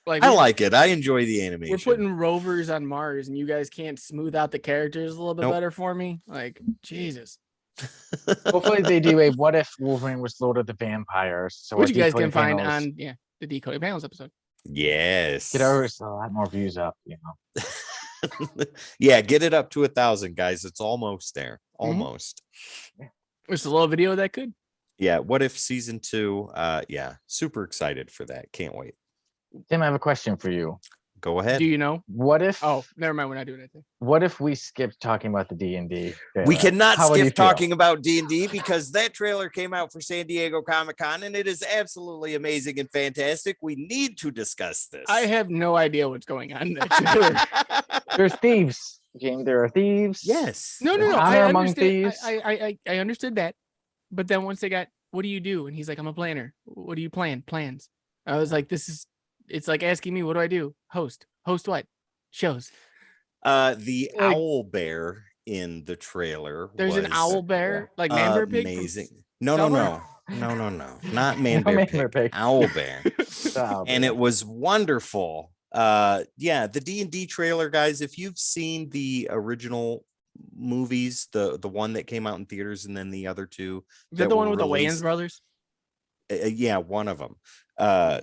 Like, I like it. I enjoy the animation. we're putting rovers on Mars, and you guys can't smooth out the characters a little bit Nope. better for me. Like, Jesus. Hopefully they do a what if Wolverine was Lord of the Vampires. So Which our you guys can decoding find panels on the Decoding Panels episode. Yes. get a lot more views up, you know. Yeah, get it up to 1,000, guys. It's almost there. Almost. It's a little video that could. Yeah. What if season 2? Yeah, super excited for that. Can't wait. Tim, I have a question for you. Go ahead. Do you know? What if Oh, never mind. We're not doing anything. what if we skipped talking about the D&D? We cannot How would you skip feel? talking about D&D because that trailer came out for San Diego Comic-Con and it is absolutely amazing and fantastic. We need to discuss this. I have no idea what's going on in that trailer. There's thieves. Jamie, there are thieves. Yes. No. Honor I among understand. thieves. I understood that, but then once they got, what do you do? And he's like, I'm a planner. What do you plan? Plans. I was like, it's like asking me, what do I do? Host what? Shows. The Like, owl bear in the trailer. There's an was owl bear, like Man Bear Pig. amazing. No. Not Man No Bear Man Pig. Bear Pig. Owl bear. Oh, And man. it was wonderful. Yeah, the D&D trailer, guys, if you've seen the original movies, the one that came out in theaters and then the other two, Is that the one with the Wayans brothers? yeah, one of them,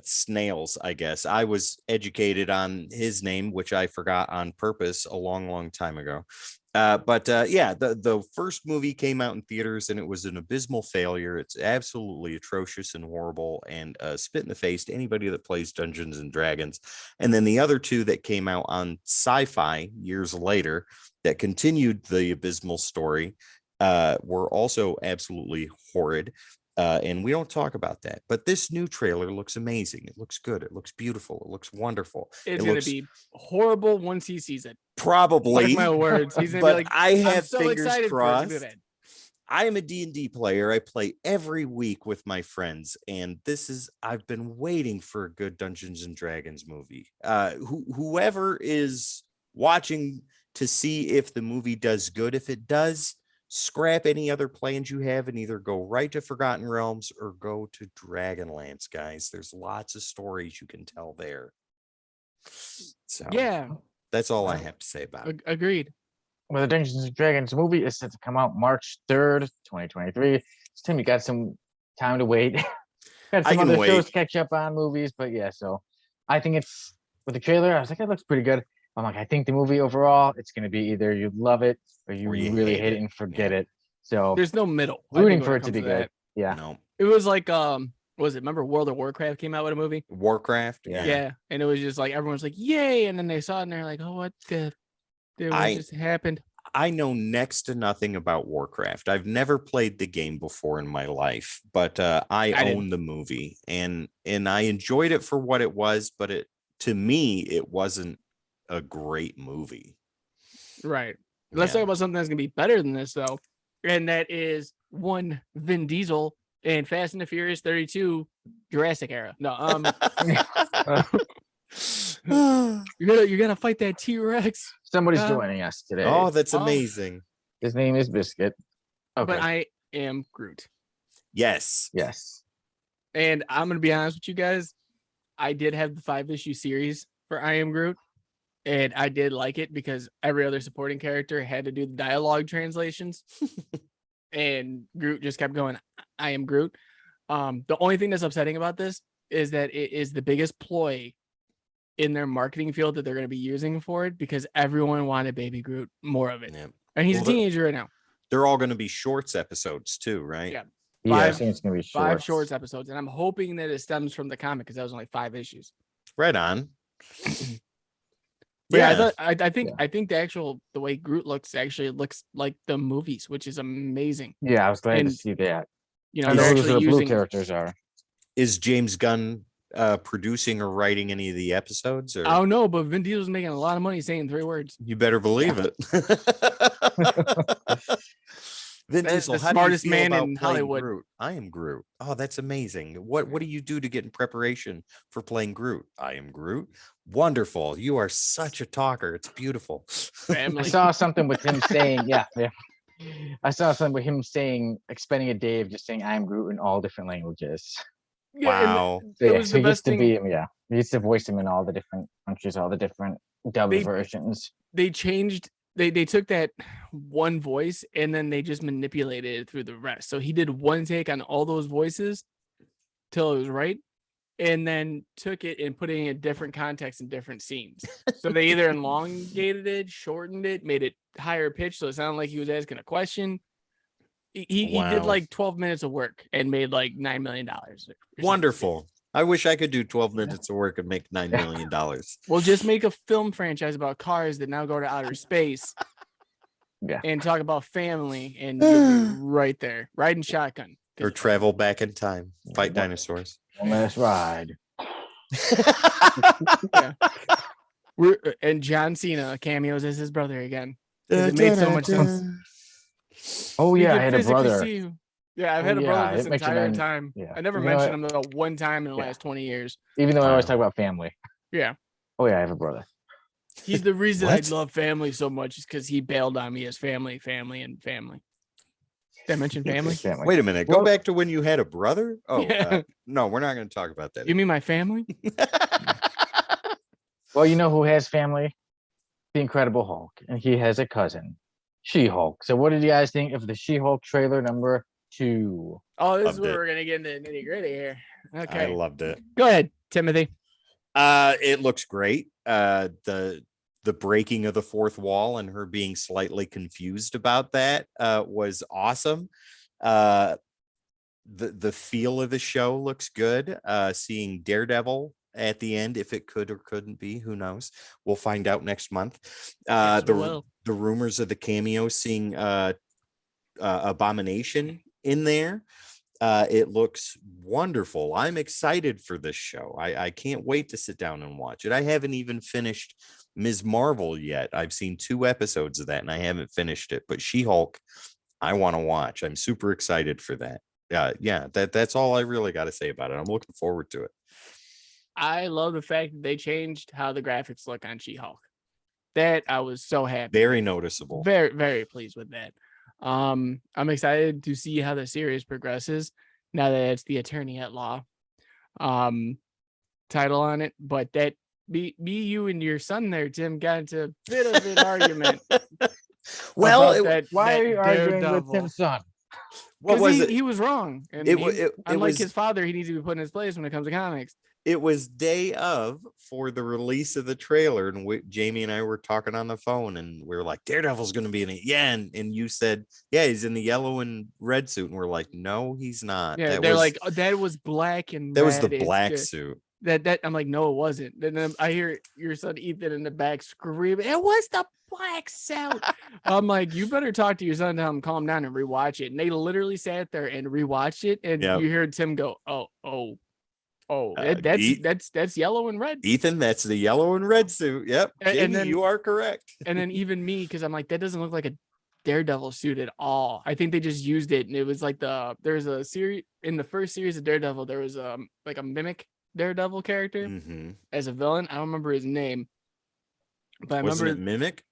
Snails, I guess. I was educated on his name, which I forgot on purpose a long time ago. But yeah, the first movie came out in theaters and it was an abysmal failure. It's absolutely atrocious and horrible and spit in the face to anybody that plays Dungeons and Dragons. And then the other two that came out on Sci-Fi years later that continued the abysmal story were also absolutely horrid. And we don't talk about that, but this new trailer looks amazing. It looks good. It looks beautiful. It looks wonderful. It's going to be horrible once he sees it. Probably. Mark my words. He's going to But be like, I have I'm so fingers excited crossed. for it to be bad. I am a D&D player. I play every week with my friends, and I've been waiting for a good Dungeons and Dragons movie. Whoever is watching to see if the movie does good, if it does, scrap any other plans you have and either go right to Forgotten Realms or go to Dragonlance, guys. There's lots of stories you can tell there. So Yeah, that's all I have to say about it. agreed. Well, the Dungeons and Dragons movie is set to come out March 3rd, 2023. So, Tim, you got some time to wait. Got I some can other wait. shows to catch up on movies, but yeah, so I think it's with the trailer, I was like, it looks pretty good. I'm like, I think the movie overall, it's gonna be either you love it or you Or you really hate hate it. it and forget Yeah. it. So There's no middle. I rooting think, for when it to comes be good. that. Yeah. No. It was like, what was it? Remember World of Warcraft came out with a movie? Warcraft. Yeah. And it was just like, everyone's like, yay. And then they saw it and they're like, oh, what just happened? I know next to nothing about Warcraft. I've never played the game before in my life, but I own the movie and I enjoyed it for what it was, but to me, it wasn't a great movie. Right. Let's talk about something that's gonna be better than this though. And that is one Vin Diesel and Fast and the Furious 32 Jurassic era. No, you're gonna fight that T-Rex. Somebody's joining us today. Oh, that's amazing. His name is Biscuit. Okay. But I am Groot. Yes. Yes. And I'm gonna be honest with you guys. I did have the 5-issue series for I Am Groot, and I did like it because every other supporting character had to do the dialogue translations, and Groot just kept going, I am Groot. The only thing that's upsetting about this is that it is the biggest ploy in their marketing field that they're going to be using for it because everyone wanted Baby Groot, more of it. Yeah. And he's a teenager right now. They're all going to be shorts episodes too, right? Yeah. Yeah, I Five- think it's gonna be 5 shorts episodes, and I'm hoping that it stems from the comic because that was only 5 issues. Right on. But yeah, Yeah. I think the way Groot looks actually looks like the movies, which is amazing. Yeah, I was glad to And, see that. You I know, know they're who actually the blue using characters are. Is James Gunn producing or writing any of the episodes? Or I don't know, but Vin Diesel's making a lot of money saying 3 words. you better believe it. Vin That's Diesel, the how do you smartest feel man about in playing Hollywood. Groot? I am Groot. Oh, that's amazing. What do you do to get in preparation for playing Groot? I am Groot. Wonderful. You are such a talker. It's beautiful. I Family. saw something with him saying, yeah. I saw something with him saying, expending a day of just saying "I'm Groot" in all different languages. Yeah, and Wow. So it yeah, was so the he gets best to thing. be him. Yeah, he gets to voice him in all the different countries, all the different dubbed They- versions. They changed. They took that one voice and then they just manipulated it through the rest. So he did one take on all those voices till it was right, and then took it and put it in a different context in different scenes. So they either elongated it, shortened it, made it higher pitch, so it sounded like he was asking a question. He did Wow. like 12 minutes of work and made like $9 million. Wonderful. I wish I could do 12 minutes of work and make $9 million. We'll just make a film franchise about cars that now go to outer space. Yeah. And talk about family, and you'll be right there, riding shotgun. Or travel back in time, fight dinosaurs. One last ride. And John Cena cameos as his brother again. It made so much sense. Oh We yeah, I could had a physically brother. see- Yeah, I've Oh, had a yeah, brother I this didn't mention entire him. time. Yeah. I never You know mentioned him about one time in the Yeah. last 20 years. Even though I always Wow. talk about family. Yeah. Oh yeah, I have a brother. He's the reason I What? love family so much is because he bailed on me as family. Did I mention family? Family. Wait a minute. Go Well- back to when you had a brother. Oh, Yeah. no, we're not going to talk about that. You mean my family? Well, you know who has family? The Incredible Hulk, and he has a cousin, She-Hulk. So, what did you guys think of the She-Hulk trailer number 2? Oh, this is Loved where it. we're gonna get into nitty gritty here. Okay, I loved it. go ahead, Timothy. It looks great. The breaking of the fourth wall and her being slightly confused about that was awesome. The feel of the show looks good. Seeing Daredevil at the end, if it could or couldn't be, who knows? We'll find out next month. Yes, we will. The rumors of the cameo, seeing Abomination in there. It looks wonderful. I'm excited for this show. I can't wait to sit down and watch it. I haven't even finished Ms. Marvel yet. I've seen 2 episodes of that and I haven't finished it. But She-Hulk, I want to watch. I'm super excited for that. Yeah, that's all I really got to say about it. I'm looking forward to it. I love the fact that they changed how the graphics look on She-Hulk. That I was so happy. Very noticeable. Very, very pleased with that. I'm excited to see how the series progresses now that it's the Attorney at Law title on it. But that you and your son there, Tim, got into a bit of an argument. Well, Why are you arguing with Daredevil. Tim's son? what was he, it? he was wrong. And unlike his father, he needs to be put in his place when it comes to comics. It was day of for the release of the trailer, and Jamie and I were talking on the phone, and we were like, Daredevil's going to be in it. Yeah. And you said, yeah, he's in the yellow and red suit. And we're like, no, he's not. Yeah, they're like, oh, that was black and that was the red. It's black good." suit. That I'm like, no, it wasn't. Then I hear your son Ethan in the back screaming, it was the black suit. I'm like, you better talk to your son, tell him calm down and rewatch it. And they literally sat there and rewatched it, and Yep. you hear Tim go, oh, that's yellow and red. Ethan, that's the yellow and red suit. Yep. And Jamie, then- you are correct. And then even me, because I'm like, that doesn't look like a Daredevil suit at all. I think they just used it, and it was like there's a series in the first series of Daredevil, there was like a mimic Daredevil character Mhm. as a villain. I don't remember his name, but I Wasn't remember it Mimic?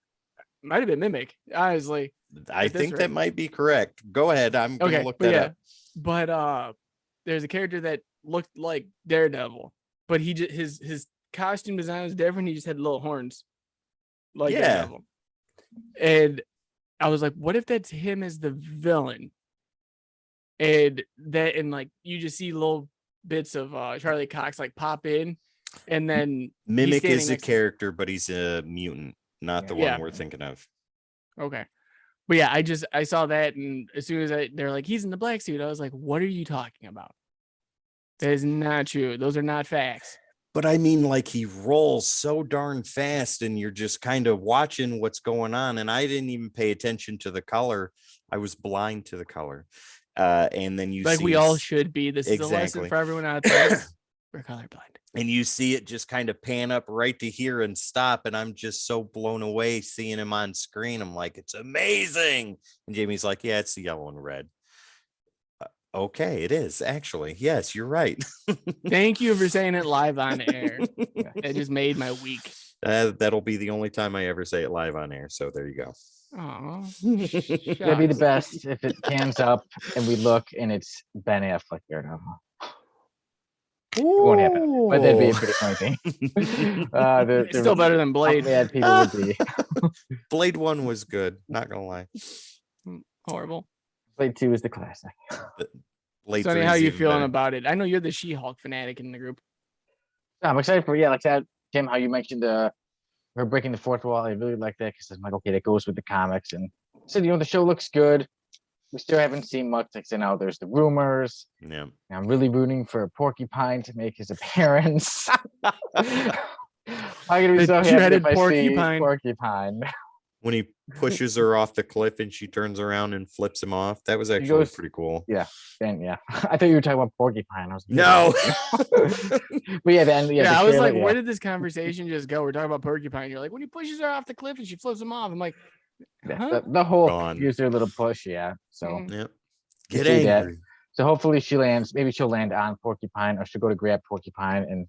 might have been Mimic, honestly. I If that's think right. that might be correct. Go ahead. I'm going to look but that up. But there's a character that looked like Daredevil, but he just his costume design was different. He just had little horns, like Yeah. Daredevil. And I was like, what if that's him as the villain? And like you just see little bits of Charlie Cox like pop in, and then Mimic standing is a next to- character, but he's a mutant, not the Yeah. one we're thinking of. okay. But yeah, I saw that, and as soon as they're like, he's in the black suit, I was like, what are you talking about? That is not true. Those are not facts. But I mean, like, he rolls so darn fast, and you're just kind of watching what's going on. And I didn't even pay attention to the color. I was blind to the color. And then you Like see we all should be. This is a lesson Exactly. for everyone out there. We're colorblind. And you see it just kind of pan up right to here and stop. And I'm just so blown away seeing him on screen. I'm like, it's amazing. And Jamie's like, yeah, it's the yellow and red. Okay, it is actually. Yes, you're right. Thank you for saying it live on air. It just made my week. That'll be the only time I ever say it live on air. So there you go. Oh, That'd be the best if it pans up and we look and it's Ben Affleck there now. It won't happen, but that'd be a pretty funny thing. It's still better than Blade. Mad people would be. Blade 1 was good. Not gonna lie. Horrible. Blade 2 is the classic. Blade Sonny, 3 how is you even feeling better. about it? I know you're the She-Hulk fanatic in the group. I'm excited for like that, Tim. How you mentioned her breaking the fourth wall. I really like that because I'm like, okay, that goes with the comics. And so the show looks good. We still haven't seen much. Like, so now there's the rumors. Yeah. I'm really rooting for Porcupine to make his appearance. I'm gonna be The so happy dreaded if I see Porcupine. Porcupine. When he pushes her off the cliff and she turns around and flips him off, that was actually goes- pretty cool. And yeah, I thought you were talking about Porcupine. I was like, No. but yeah, then Yeah, the I was trailer, like, where did this conversation just go? We're talking about Porcupine. You're like, when he pushes her off the cliff and she flips him off. I'm like, huh? the whole Gone. used her little push, yeah. So Mm. Yep. You Get see that. angry. so hopefully she lands. Maybe she'll land on Porcupine, or she'll go to grab Porcupine and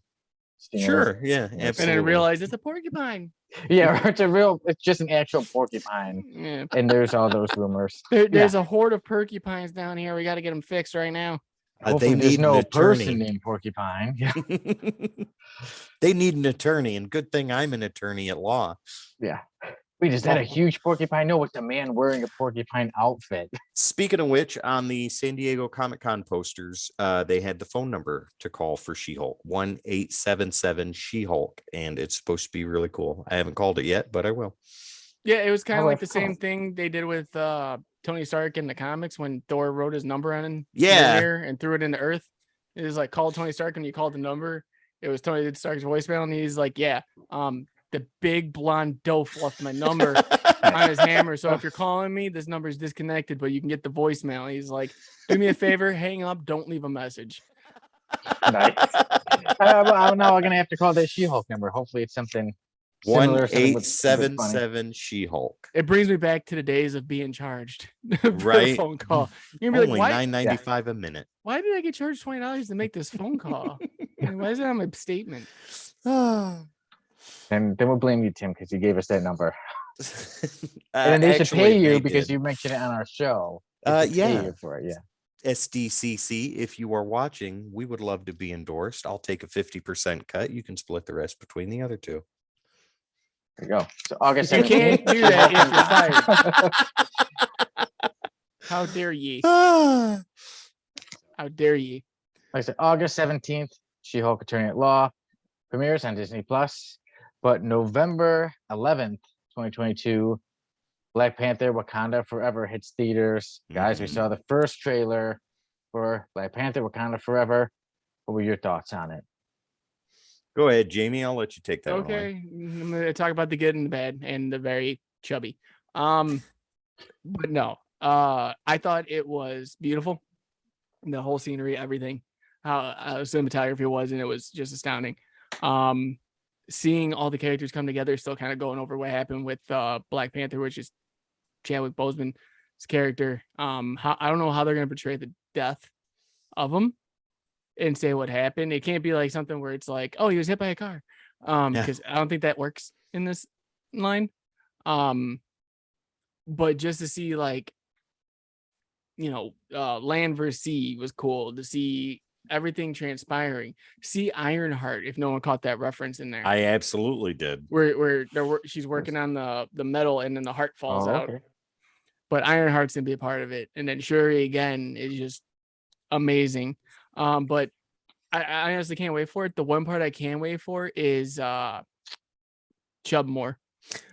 steal it. Sure. Yeah. And And Absolutely. then realize it's a porcupine. Yeah, or it's just an actual porcupine, Yeah. and there's all those rumors. There's a horde of porcupines down here. We got to get them fixed right now. Hopefully they there's need no an person attorney. named Porcupine. Yeah, They need an attorney, and good thing I'm an attorney at law. yeah. Wait, is that a huge porcupine? No, it's a man wearing a porcupine outfit. Speaking of which, on the San Diego Comic-Con posters, they had the phone number to call for She-Hulk, 1-877 She-Hulk, and it's supposed to be really cool. I haven't called it yet, but I will. Yeah, it was kind of Oh, like the of same course. thing they did with Tony Stark in the comics when Thor wrote his number on Yeah. the mirror and threw it into Earth. It was like, call Tony Stark, and you called the number. It was Tony Stark's voicemail, and he's like, yeah, the big blonde dope left my number on his hammer. So if you're calling me, this number is disconnected, but you can get the voicemail. He's like, do me a favor, hang up, don't leave a message. Nice. I'm now going to have to call that She-Hulk number. Hopefully it's something similar. something with something funny. 1-877 She-Hulk. It brings me back to the days of being charged for Right. a phone call. You're gonna be Only like, why, $9.95 a minute. why did I get charged $20 to make this phone call? I mean, why is it on my statement? And then we'll blame you, Tim, because you gave us that number. And And then they should pay you because you mentioned it on our show. They should pay yeah. you for it, yeah. SDCC, if you are watching, we would love to be endorsed. I'll take a 50% cut. You can split the rest between the other two. There you go. So August You 17th. can't do that if you're fired. How dare ye? How dare ye? Like I said, August 17th, She-Hulk Attorney at Law premieres on Disney Plus. But November 11th, 2022, Black Panther Wakanda Forever hits theaters. Guys, we saw the first trailer for Black Panther Wakanda Forever. What were your thoughts on it? Go ahead, Jamie. I'll let you take that one away. Okay, I'm gonna talk about the good and the bad and the very chubby. But no, I thought it was beautiful. The whole scenery, everything, how cinematography was, and it was just astounding. Seeing all the characters come together, still kind of going over what happened with Black Panther, which is Chadwick Boseman's character. I don't know how they're gonna portray the death of him and say what happened. It can't be like something where it's like, oh, he was hit by a car. Because I don't think that works in this line. But just to see like, land versus sea was cool to see everything transpiring. See Ironheart, if no one caught that reference in there. I absolutely did. Where she's working on the metal and then the heart falls out. Okay. But Ironheart's gonna be a part of it. And then Shuri again is just amazing. But I honestly can't wait for it. The one part I can wait for is Chub Moore.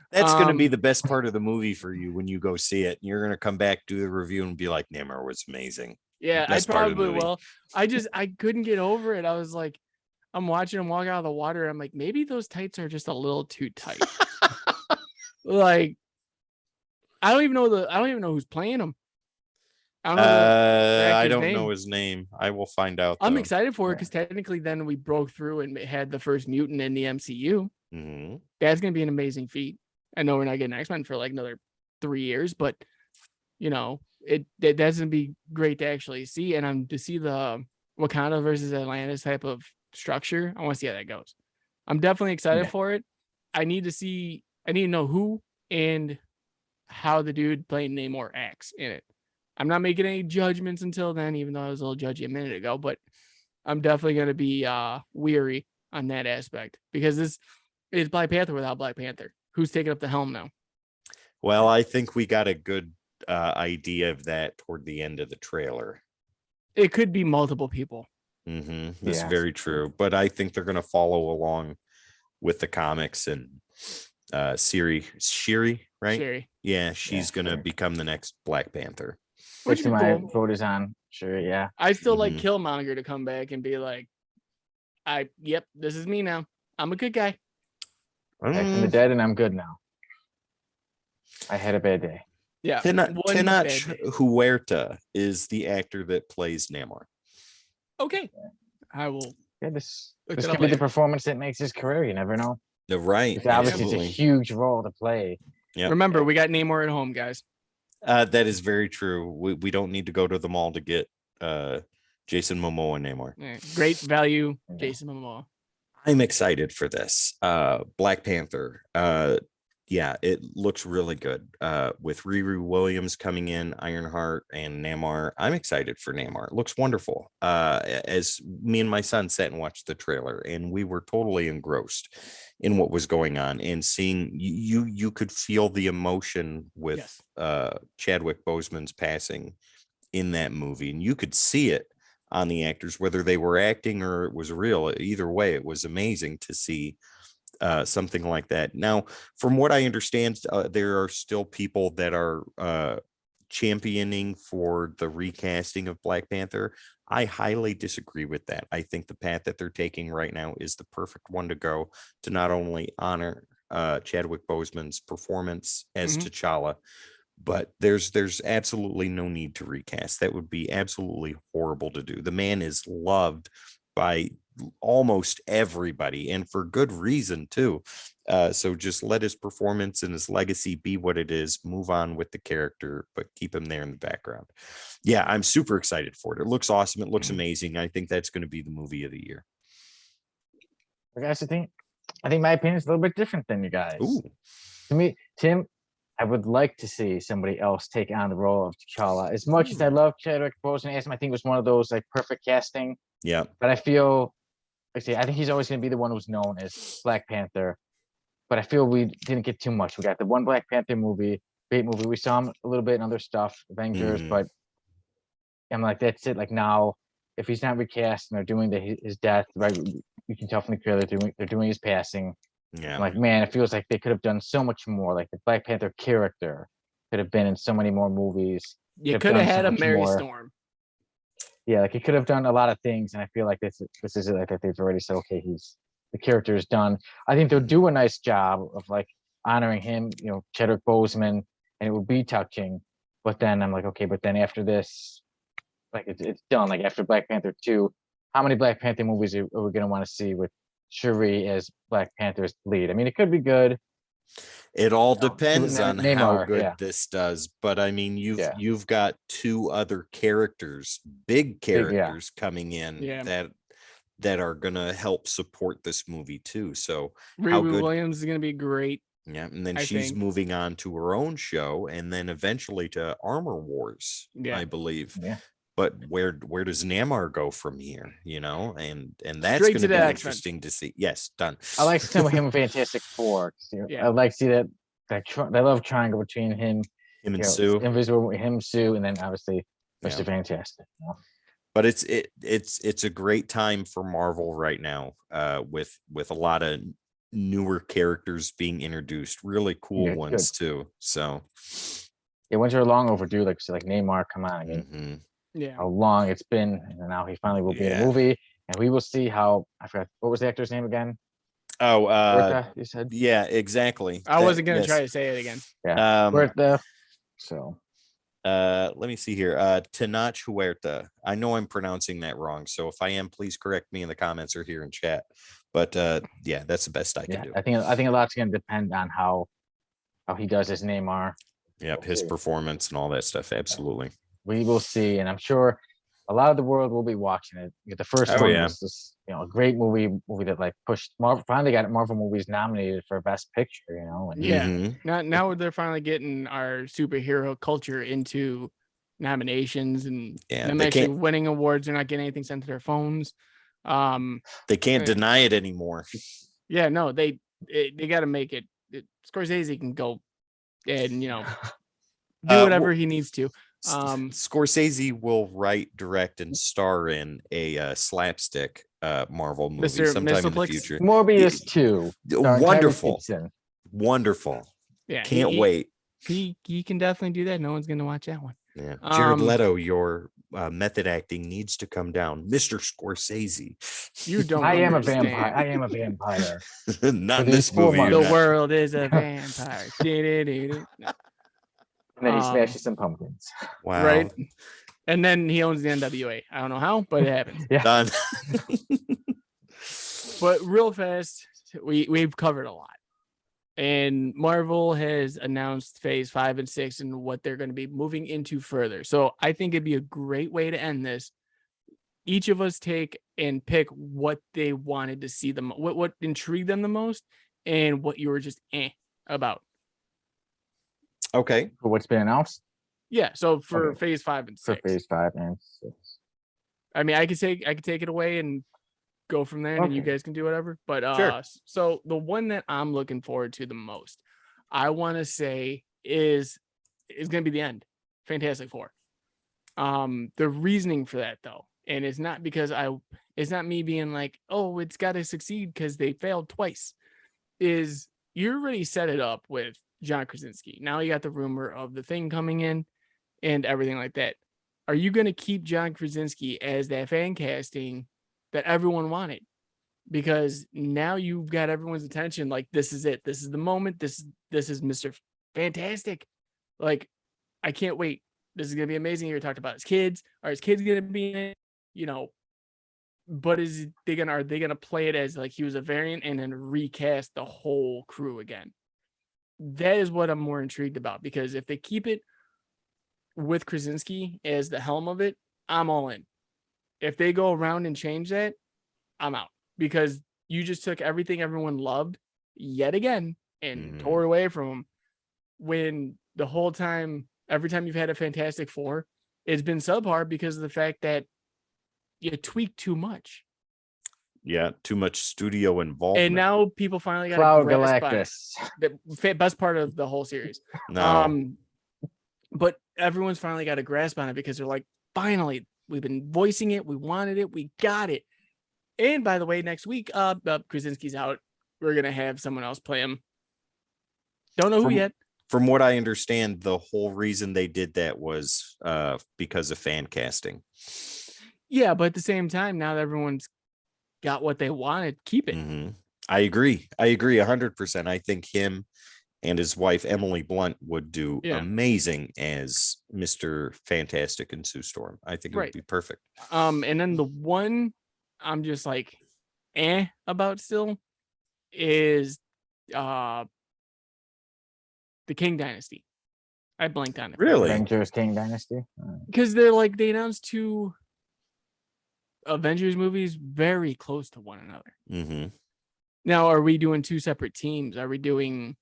That's going to be the best part of the movie for you when you go see it. You're going to come back, do the review, and be like, Namor was amazing. Yeah, I Best part of the probably movie. will. I couldn't get over it. I was like, I'm watching him walk out of the water. I'm like, maybe those tights are just a little too tight. Like, I don't even know who's playing them. I don't know the I actor's don't name. know his name. I will find out. I'm though. excited for it because technically then we broke through and had the first mutant in the MCU. Mhm. That's going to be an amazing feat. I know we're not getting X-Men for like another 3 years, but you know, that's going to be great to actually see. And I'm to see the Wakanda versus Atlantis type of structure. I want to see how that goes. I'm definitely excited for it. I need to know who and how the dude playing Namor acts in it. I'm not making any judgments until then, even though I was a little judgy a minute ago, but I'm definitely going to be weary on that aspect because this is Black Panther without Black Panther. Who's taking up the helm now? Well, I think we got a good idea of that toward the end of the trailer. It could be multiple people. That's very true. But I think they're going to follow along with the comics and Shiri, right? Shiri. Yeah, she's going to become the next Black Panther. Which is my cool. vote is on. Sure, yeah. I still like Killmonger to come back and be like, this is me now. I'm a good guy. Back from the dead, and I'm good now. I had a bad day. Yeah. Tenoch Huerta is the actor that plays Namor. Okay. I will. Yeah, this could be the performance that makes his career. You never know. Right. Obviously, it's a huge role to play. Yep. Remember, we got Namor at home, guys. That is very true. We don't need to go to the mall to get Jason Momoa Namor. Yeah, great value, Jason Momoa. I'm excited for this. Black Panther. It looks really good. With Riri Williams coming in, Ironheart and Namor. I'm excited for Namor. It looks wonderful. As me and my son sat and watched the trailer, and we were totally engrossed in what was going on and seeing you could feel the emotion with Chadwick Boseman's passing in that movie, and you could see it on the actors, whether they were acting or it was real. Either way, it was amazing to see something like that. Now, from what I understand, there are still people that are championing for the recasting of Black Panther. I highly disagree with that. I think the path that they're taking right now is the perfect one to go to not only honor Chadwick Boseman's performance as T'Challa, but there's absolutely no need to recast. That would be absolutely horrible to do. The man is loved by almost everybody, and for good reason too. So just let his performance and his legacy be what it is. Move on with the character, but keep him there in the background. Yeah, I'm super excited for it. It looks awesome. It looks amazing. I think that's going to be the movie of the year. Guys, I think my opinion is a little bit different than you guys. Ooh. To me, Tim, I would like to see somebody else take on the role of T'Challa. As much as I love Chadwick Boseman, I think it was one of those like perfect casting. Yeah. But I feel, I think he's always going to be the one who's known as Black Panther. But I feel we didn't get too much. We got the one Black Panther movie, great movie. We saw him a little bit in other stuff, Avengers, but I'm like, that's it. Like now, if he's not recast and they're doing his death, right? You can tell from the trailer they're doing his passing. Yeah. I'm like, man, it feels like they could have done so much more. Like the Black Panther character could have been in so many more movies. You could have had a Mary Storm. Yeah, like he could have done a lot of things, and I feel like this is it. Like that they've already said, okay, the character is done. I think they'll do a nice job of like honoring him, Chadwick Boseman, and it will be touching. But then I'm like, okay, but then after this, like it's done. Like after Black Panther 2, how many Black Panther movies are we gonna want to see with Shuri as Black Panther's lead? I mean, it could be good. It all depends on how good this does, but I mean, you've got two other characters, big characters coming in that are gonna help support this movie too. So Riri Williams is gonna be great. Yeah, and then she's moving on to her own show, and then eventually to Armor Wars, I believe. Yeah. But where does Namor go from here? And that's going to be interesting to see. Yes, done. I like to see him in Fantastic Four. I like to see that I love triangle between him and Sue, Invisible, him, Sue, and then obviously Mr. Fantastic. But it's a great time for Marvel right now, with a lot of newer characters being introduced, really cool ones too. So ones are long overdue. Like Namor, come on, I mean. How long it's been, and now he finally will be in a movie, and we will see how. I forgot what was the actor's name again. Bertha, you said. Yeah, exactly. I wasn't gonna try to say it again. Yeah, Bertha. So Let me see here. Tenoch Huerta. I know I'm pronouncing that wrong, so if I am, please correct me in the comments or here in chat. But yeah, that's the best I can do. I think a lot's gonna depend on how he does his Neymar. Yep, his performance and all that stuff. Absolutely. We will see, and I'm sure a lot of the world will be watching it. The first Oh, one yeah. was just, a great movie that like pushed Marvel. Finally got Marvel movies nominated for Best Picture. And Yeah. Mhm. Now they're finally getting our superhero culture into nominations and Yeah, them they actually can't winning awards. They're not getting anything sent to their phones. they can't Yeah. deny it anymore. Yeah, no, they got to make it. Scorsese can go and do whatever he needs to. Scorsese will write, direct, and star in a slapstick Marvel movie Mr. sometime in the Mistleplex? future. Morbius 2. starring Wonderful. Tyrese Gibson. Wonderful. Yeah, Can't wait. He can definitely do that. No one's gonna watch that one. Yeah. Jared Leto, your method acting needs to come down. Mr. Scorsese. You don't. I am a understand. vampire. I am a vampire. Not in For these this 4 movie. You're months. The not. world is a vampire. No. And then he smashes some pumpkins. Wow. Right. And then he owns the NWA. I don't know how, but it happens. Yeah. Done. But real fast, we've covered a lot. And Marvel has announced phase 5 and 6 and what they're going to be moving into further. So I think it'd be a great way to end this. Each of us take and pick what they wanted to see them, what intrigued them the most, and what you were just about. Okay. For what's been announced Yeah. So for Okay. phase 5 and 6. for phase 5 and 6. I mean, I could take it away and go from there, and you Okay. guys can do whatever. But Sure. So the one that I'm looking forward to the most, I want to say is going to be the end. Fantastic Four. The reasoning for that though, and it's not because it's not me being like, oh, it's got to succeed because they failed twice. Is you already set it up with John Krasinski. Now you got the rumor of the Thing coming in and everything like that. Are you going to keep John Krasinski as that fan casting that everyone wanted? Because now you've got everyone's attention. Like, this is it. This is the moment. This is Mr. Fantastic. Like, I can't wait. This is going to be amazing. You talked about his kids. Are his kids going to be in it? But are they gonna play it as like he was a variant and then recast the whole crew again? That is what I'm more intrigued about, because if they keep it with Krasinski as the helm of it, I'm all in. If they go around and change that, I'm out, because you just took everything everyone loved yet again and tore away from them, when the whole time, every time you've had a Fantastic Four, it's been subpar because of the fact that you tweak too much. Yeah, too much studio involvement. And now people finally got Cloud a grasp on it. Galactus. The best part of the whole series. No. But everyone's finally got a grasp on it because they're like, finally, we've been voicing it, we wanted it, we got it. And by the way, next week, Krasinski's out. We're gonna have someone else play him. Don't know who yet. From what I understand, the whole reason they did that was because of fan casting. Yeah, but at the same time, now that everyone's got what they wanted, keep it. Mm-hmm. I agree 100%. I think him and his wife Emily Blunt would do amazing as Mr. Fantastic and Sue Storm. I think it would be perfect. And then the one I'm just like about still is the King Dynasty. I blanked on it. Really? Avengers King Dynasty. Because they announced 2 Avengers movies very close to one another. Mm-hmm. Now, are we doing 2 separate teams? Are we doing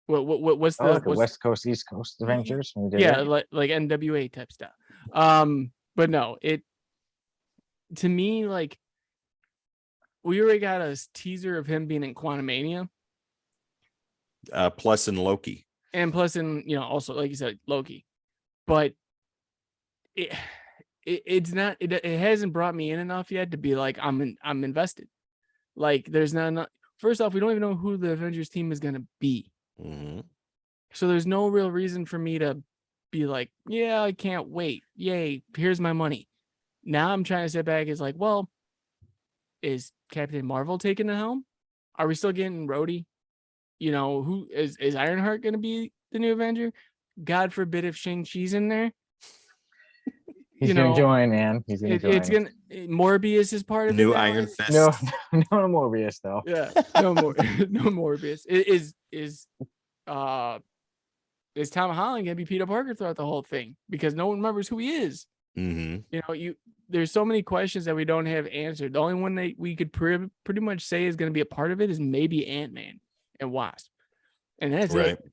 what's the like West Coast, East Coast Avengers? Like NWA type stuff. But no, to me, like, we already got a teaser of him being in Quantumania. Plus in Loki. And plus in, also, like you said, Loki. But it hasn't brought me in enough yet to be like, I'm invested. Like, there's not enough. First off, we don't even know who the Avengers team is going to be. Mm-hmm. So there's no real reason for me to be like, yeah, I can't wait. Yay, here's my money. Now I'm trying to sit back as like, well, is Captain Marvel taking the helm? Are we still getting Rhodey? Who is Ironheart going to be the new Avenger? God forbid if Shang-Chi's in there. He's You gonna know, join, man. He's gonna join. it's gonna Morbius is part of it New now. Iron Fist. No, no Morbius though. Yeah, no more, no Morbius. Is Tom Holland gonna be Peter Parker throughout the whole thing because no one remembers who he is? Mm-hmm. You know, there's so many questions that we don't have answered. The only one that we could pretty much say is going to be a part of it is maybe Ant-Man and Wasp, and that's Right. it.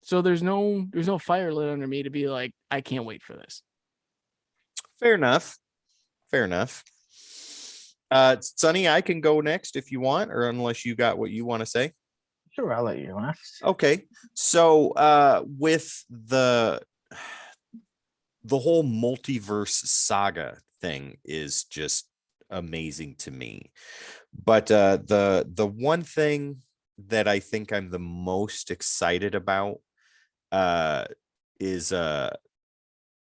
So there's no fire lit under me to be like, I can't wait for this. Fair enough. Sonny, I can go next if you want, or unless you got what you want to say. Sure, I'll let you go next. Okay. So with the whole multiverse saga thing is just amazing to me. But the one thing that I think I'm the most excited about is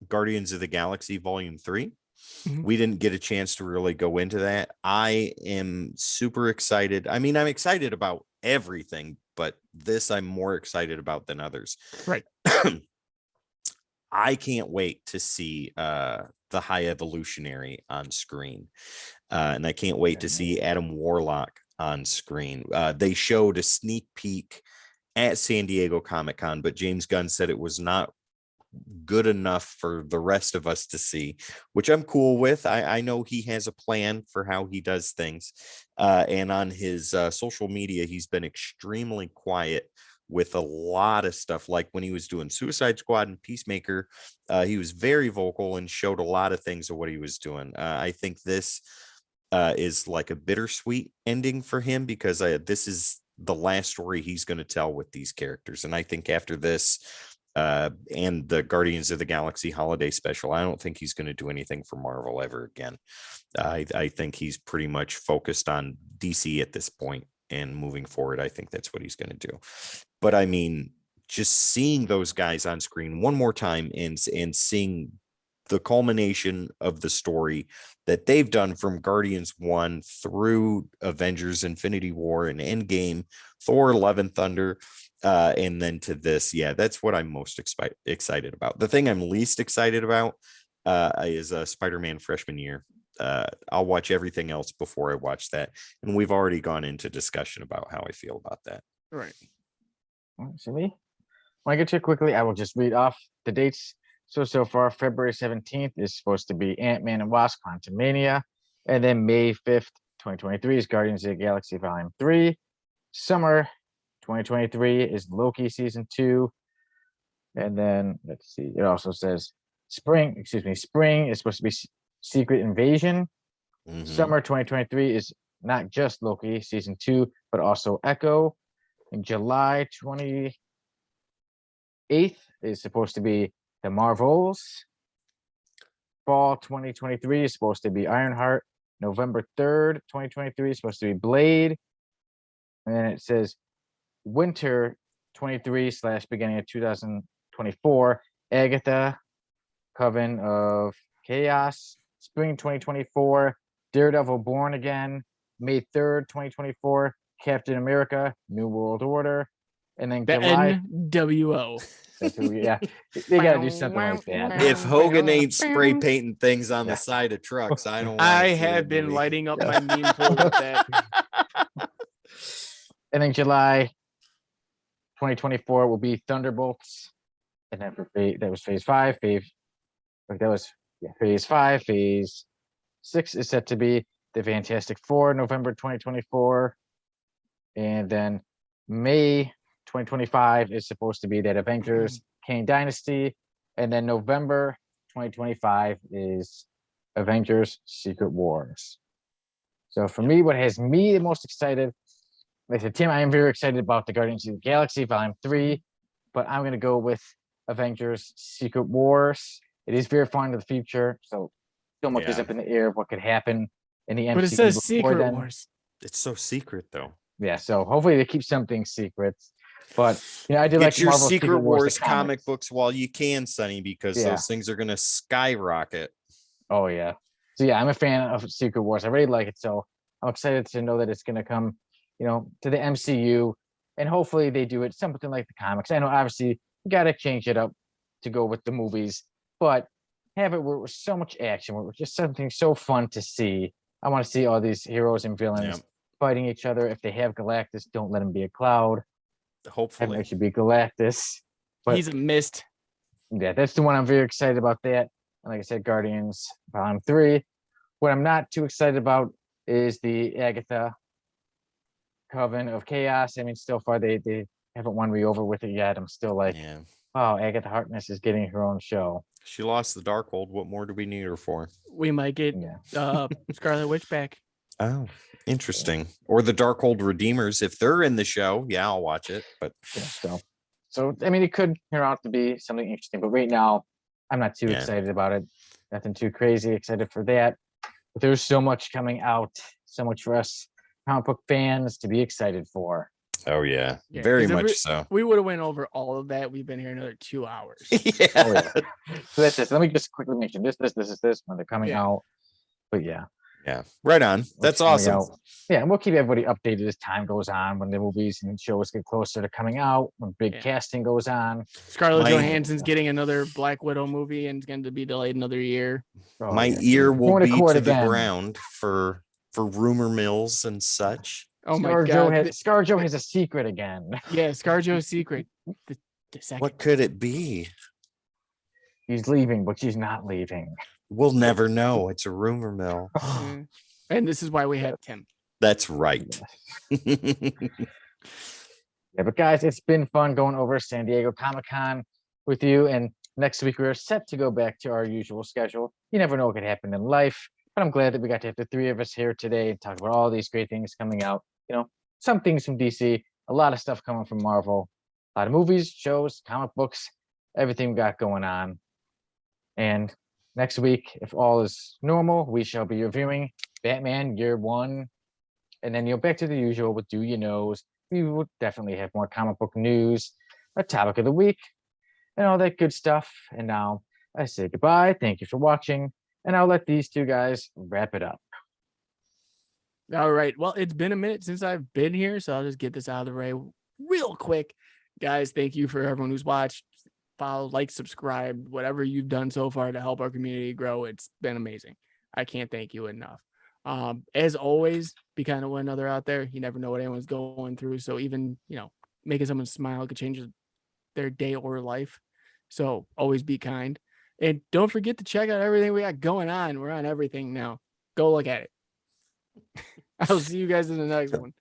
Guardians of the Galaxy Volume 3. Mhm. We didn't get a chance to really go into that. I am super excited. I mean, I'm excited about everything, but this I'm more excited about than others. Right. I can't wait to see the High Evolutionary on screen. And I can't wait to see Adam Warlock on screen. They showed a sneak peek at San Diego Comic-Con, but James Gunn said it was not good enough for the rest of us to see, which I'm cool with. I know he has a plan for how he does things. And on his social media, he's been extremely quiet with a lot of stuff. Like when he was doing Suicide Squad and Peacemaker, he was very vocal and showed a lot of things of what he was doing. I think this is like a bittersweet ending for him because this is the last story he's going to tell with these characters. And I think after this and the Guardians of the Galaxy holiday special, I don't think he's going to do anything for Marvel ever again. I think he's pretty much focused on DC at this point, and moving forward, I think that's what he's going to do. But I mean, just seeing those guys on screen one more time and seeing the culmination of the story that they've done from Guardians 1 through Avengers Infinity War and Endgame, Thor Love and Thunder, and then to this. Yeah, that's what I'm most excited about. The thing I'm least excited about is SpiderMan freshman year. I'll watch everything else before I watch that. And we've already gone into discussion about how I feel about that. Right. So me, when I get to it quickly, I will just read off the dates. So far, February 17th is supposed to be Ant-Man and Wasp Quantumania. And then May 5th, 2023 is Guardians of the Galaxy Volume 3. Summer 2023 is Loki Season 2. And then, let's see, it also says spring is supposed to be Secret Invasion. Mhm. Summer 2023 is not just Loki Season 2, but also Echo. In July 28th is supposed to be The Marvels. Fall 2023 is supposed to be Ironheart. November 3rd, 2023 is supposed to be Blade. And then it says winter 23 / beginning of 2024, Agatha, Coven of Chaos. Spring 2024, Daredevil Born Again. May 3rd, 2024, Captain America, New World Order. And then The July. NWO. Yeah, they gotta do something like that. If Hogan ain't spray painting things on the side of trucks, I don't. I have been lighting up my meme pool with that. And then July 2024 will be Thunderbolts. And then for that was phase 5. Phase 5. Phase 6 is set to be the Fantastic Four, November 2024. And then May 2025 is supposed to be that Avengers Kang Dynasty. And then November 2025 is Avengers Secret Wars. So for me, what has me the most excited, like I said, Tim, I am very excited about the Guardians of the Galaxy Volume 3, but I'm going to go with Avengers Secret Wars. It is very far into the future, so much is up in the air of what could happen in the MCU. But it says before Secret then. Wars. It's so secret, though. Yeah, so hopefully they keep something secret. But I do Get like your Marvel Secret Wars the comic comics. books while you can, Sonny, because those things are going to skyrocket. Oh yeah. So yeah, I'm a fan of Secret Wars. I really like it, so I'm excited to know that it's going to come, to the MCU, and hopefully they do it something like the comics. I know obviously you got to change it up to go with the movies, but have it where it was so much action, where it was just something so fun to see. I want to see all these heroes and villains fighting each other. If they have Galactus, don't let him be a cloud. Have him Hopefully. actually be Galactus. But He's a mist. yeah, that's the one I'm very excited about that. And like I said, Guardians Volume 3. What I'm not too excited about is the Agatha Coven of Chaos. I mean, so far they haven't won me over with it yet. I'm still like, Yeah. wow, Agatha Harkness is getting her own show. She lost the Darkhold. What more do we need her for? We might get Scarlet Witch back. Oh, interesting. Or the Darkhold Redeemers. If they're in the show, yeah, I'll watch it. But Yeah, so I mean, it could turn out to be something interesting. But right now, I'm not too excited about it. Nothing too crazy excited for that. But there's so much coming out, so much for us comic book fans to be excited for. oh yeah, very 'cause if much so. We would have went over all of that. We've been here another 2 hours. Yeah. Oh, yeah. So that's it. Let me just quickly mention this when they're coming out. But yeah. Yeah, right on. That's what's coming awesome. out. Yeah, and we'll keep everybody updated as time goes on, when the movies and shows get closer to coming out, when big casting goes on. Scarlett Johansson's getting another Black Widow movie and it's going to be delayed another year. Oh, My yeah. ear will be to the again. ground for rumor mills and such. Oh my God. ScarJo has a secret again. Yeah, ScarJo's secret. The second. What could it be? He's leaving, but she's not leaving. We'll never know. It's a rumor mill. And this is why we have Tim. That's right. Yeah, but guys, it's been fun going over San Diego Comic-Con with you. And next week we're set to go back to our usual schedule. You never know what could happen in life, but I'm glad that we got to have the three of us here today and talk about all these great things coming out. You know, some things from DC, a lot of stuff coming from Marvel, a lot of movies, shows, comic books, everything we got going on. And next week, if all is normal, we shall be reviewing Batman Year One, and then back to the usual with Do You Knows. We will definitely have more comic book news, a topic of the week, and all that good stuff. And now I say goodbye. Thank you for watching, and I'll let these two guys wrap it up. All right. Well, it's been a minute since I've been here, so I'll just get this out of the way real quick. Guys, thank you for everyone who's watched, follow, like, subscribe, whatever you've done so far to help our community grow. It's been amazing. I can't thank you enough. As always, be kind to one another out there. You never know what anyone's going through. So even, making someone smile could change their day or life. So always be kind. And don't forget to check out everything we got going on. We're on everything now. Go look at it. I'll see you guys in the next one.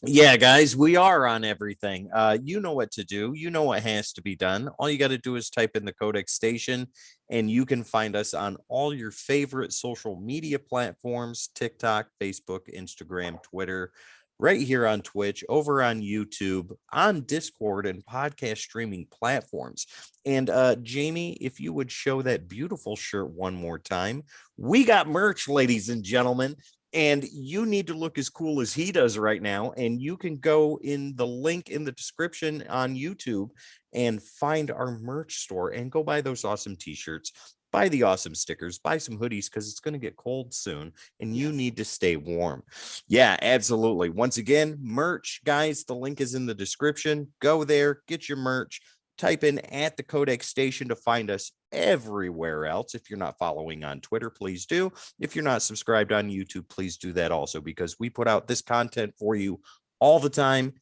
Yeah, guys, we are on everything. You know what to do. You know what has to be done. All you got to do is type in the Codex Station, and you can find us on all your favorite social media platforms: TikTok, Facebook, Instagram, Twitter, right here on Twitch, over on YouTube, on Discord, and podcast streaming platforms. And Jamie, if you would show that beautiful shirt one more time. We got merch, ladies and gentlemen. And you need to look as cool as he does right now. And you can go in the link in the description on YouTube and find our merch store and go buy those awesome t-shirts, buy the awesome stickers, buy some hoodies, because it's going to get cold soon and you need to stay warm. Yeah, absolutely. Once again, merch, guys, the link is in the description. Go there, get your merch. Type in at the Codex Station to find us everywhere else. If you're not following on Twitter, please do. If you're not subscribed on YouTube, please do that also, because we put out this content for you all the time,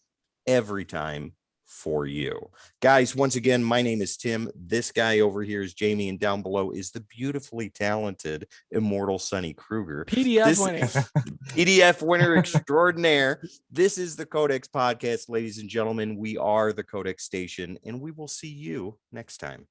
every time for you. Guys, once again, my name is Tim. This guy over here is Jamie, and down below is the beautifully talented, immortal Sonny Kruger. PDF winner extraordinaire. This is the Codex Podcast, ladies and gentlemen. We are the Codex Station, and we will see you next time.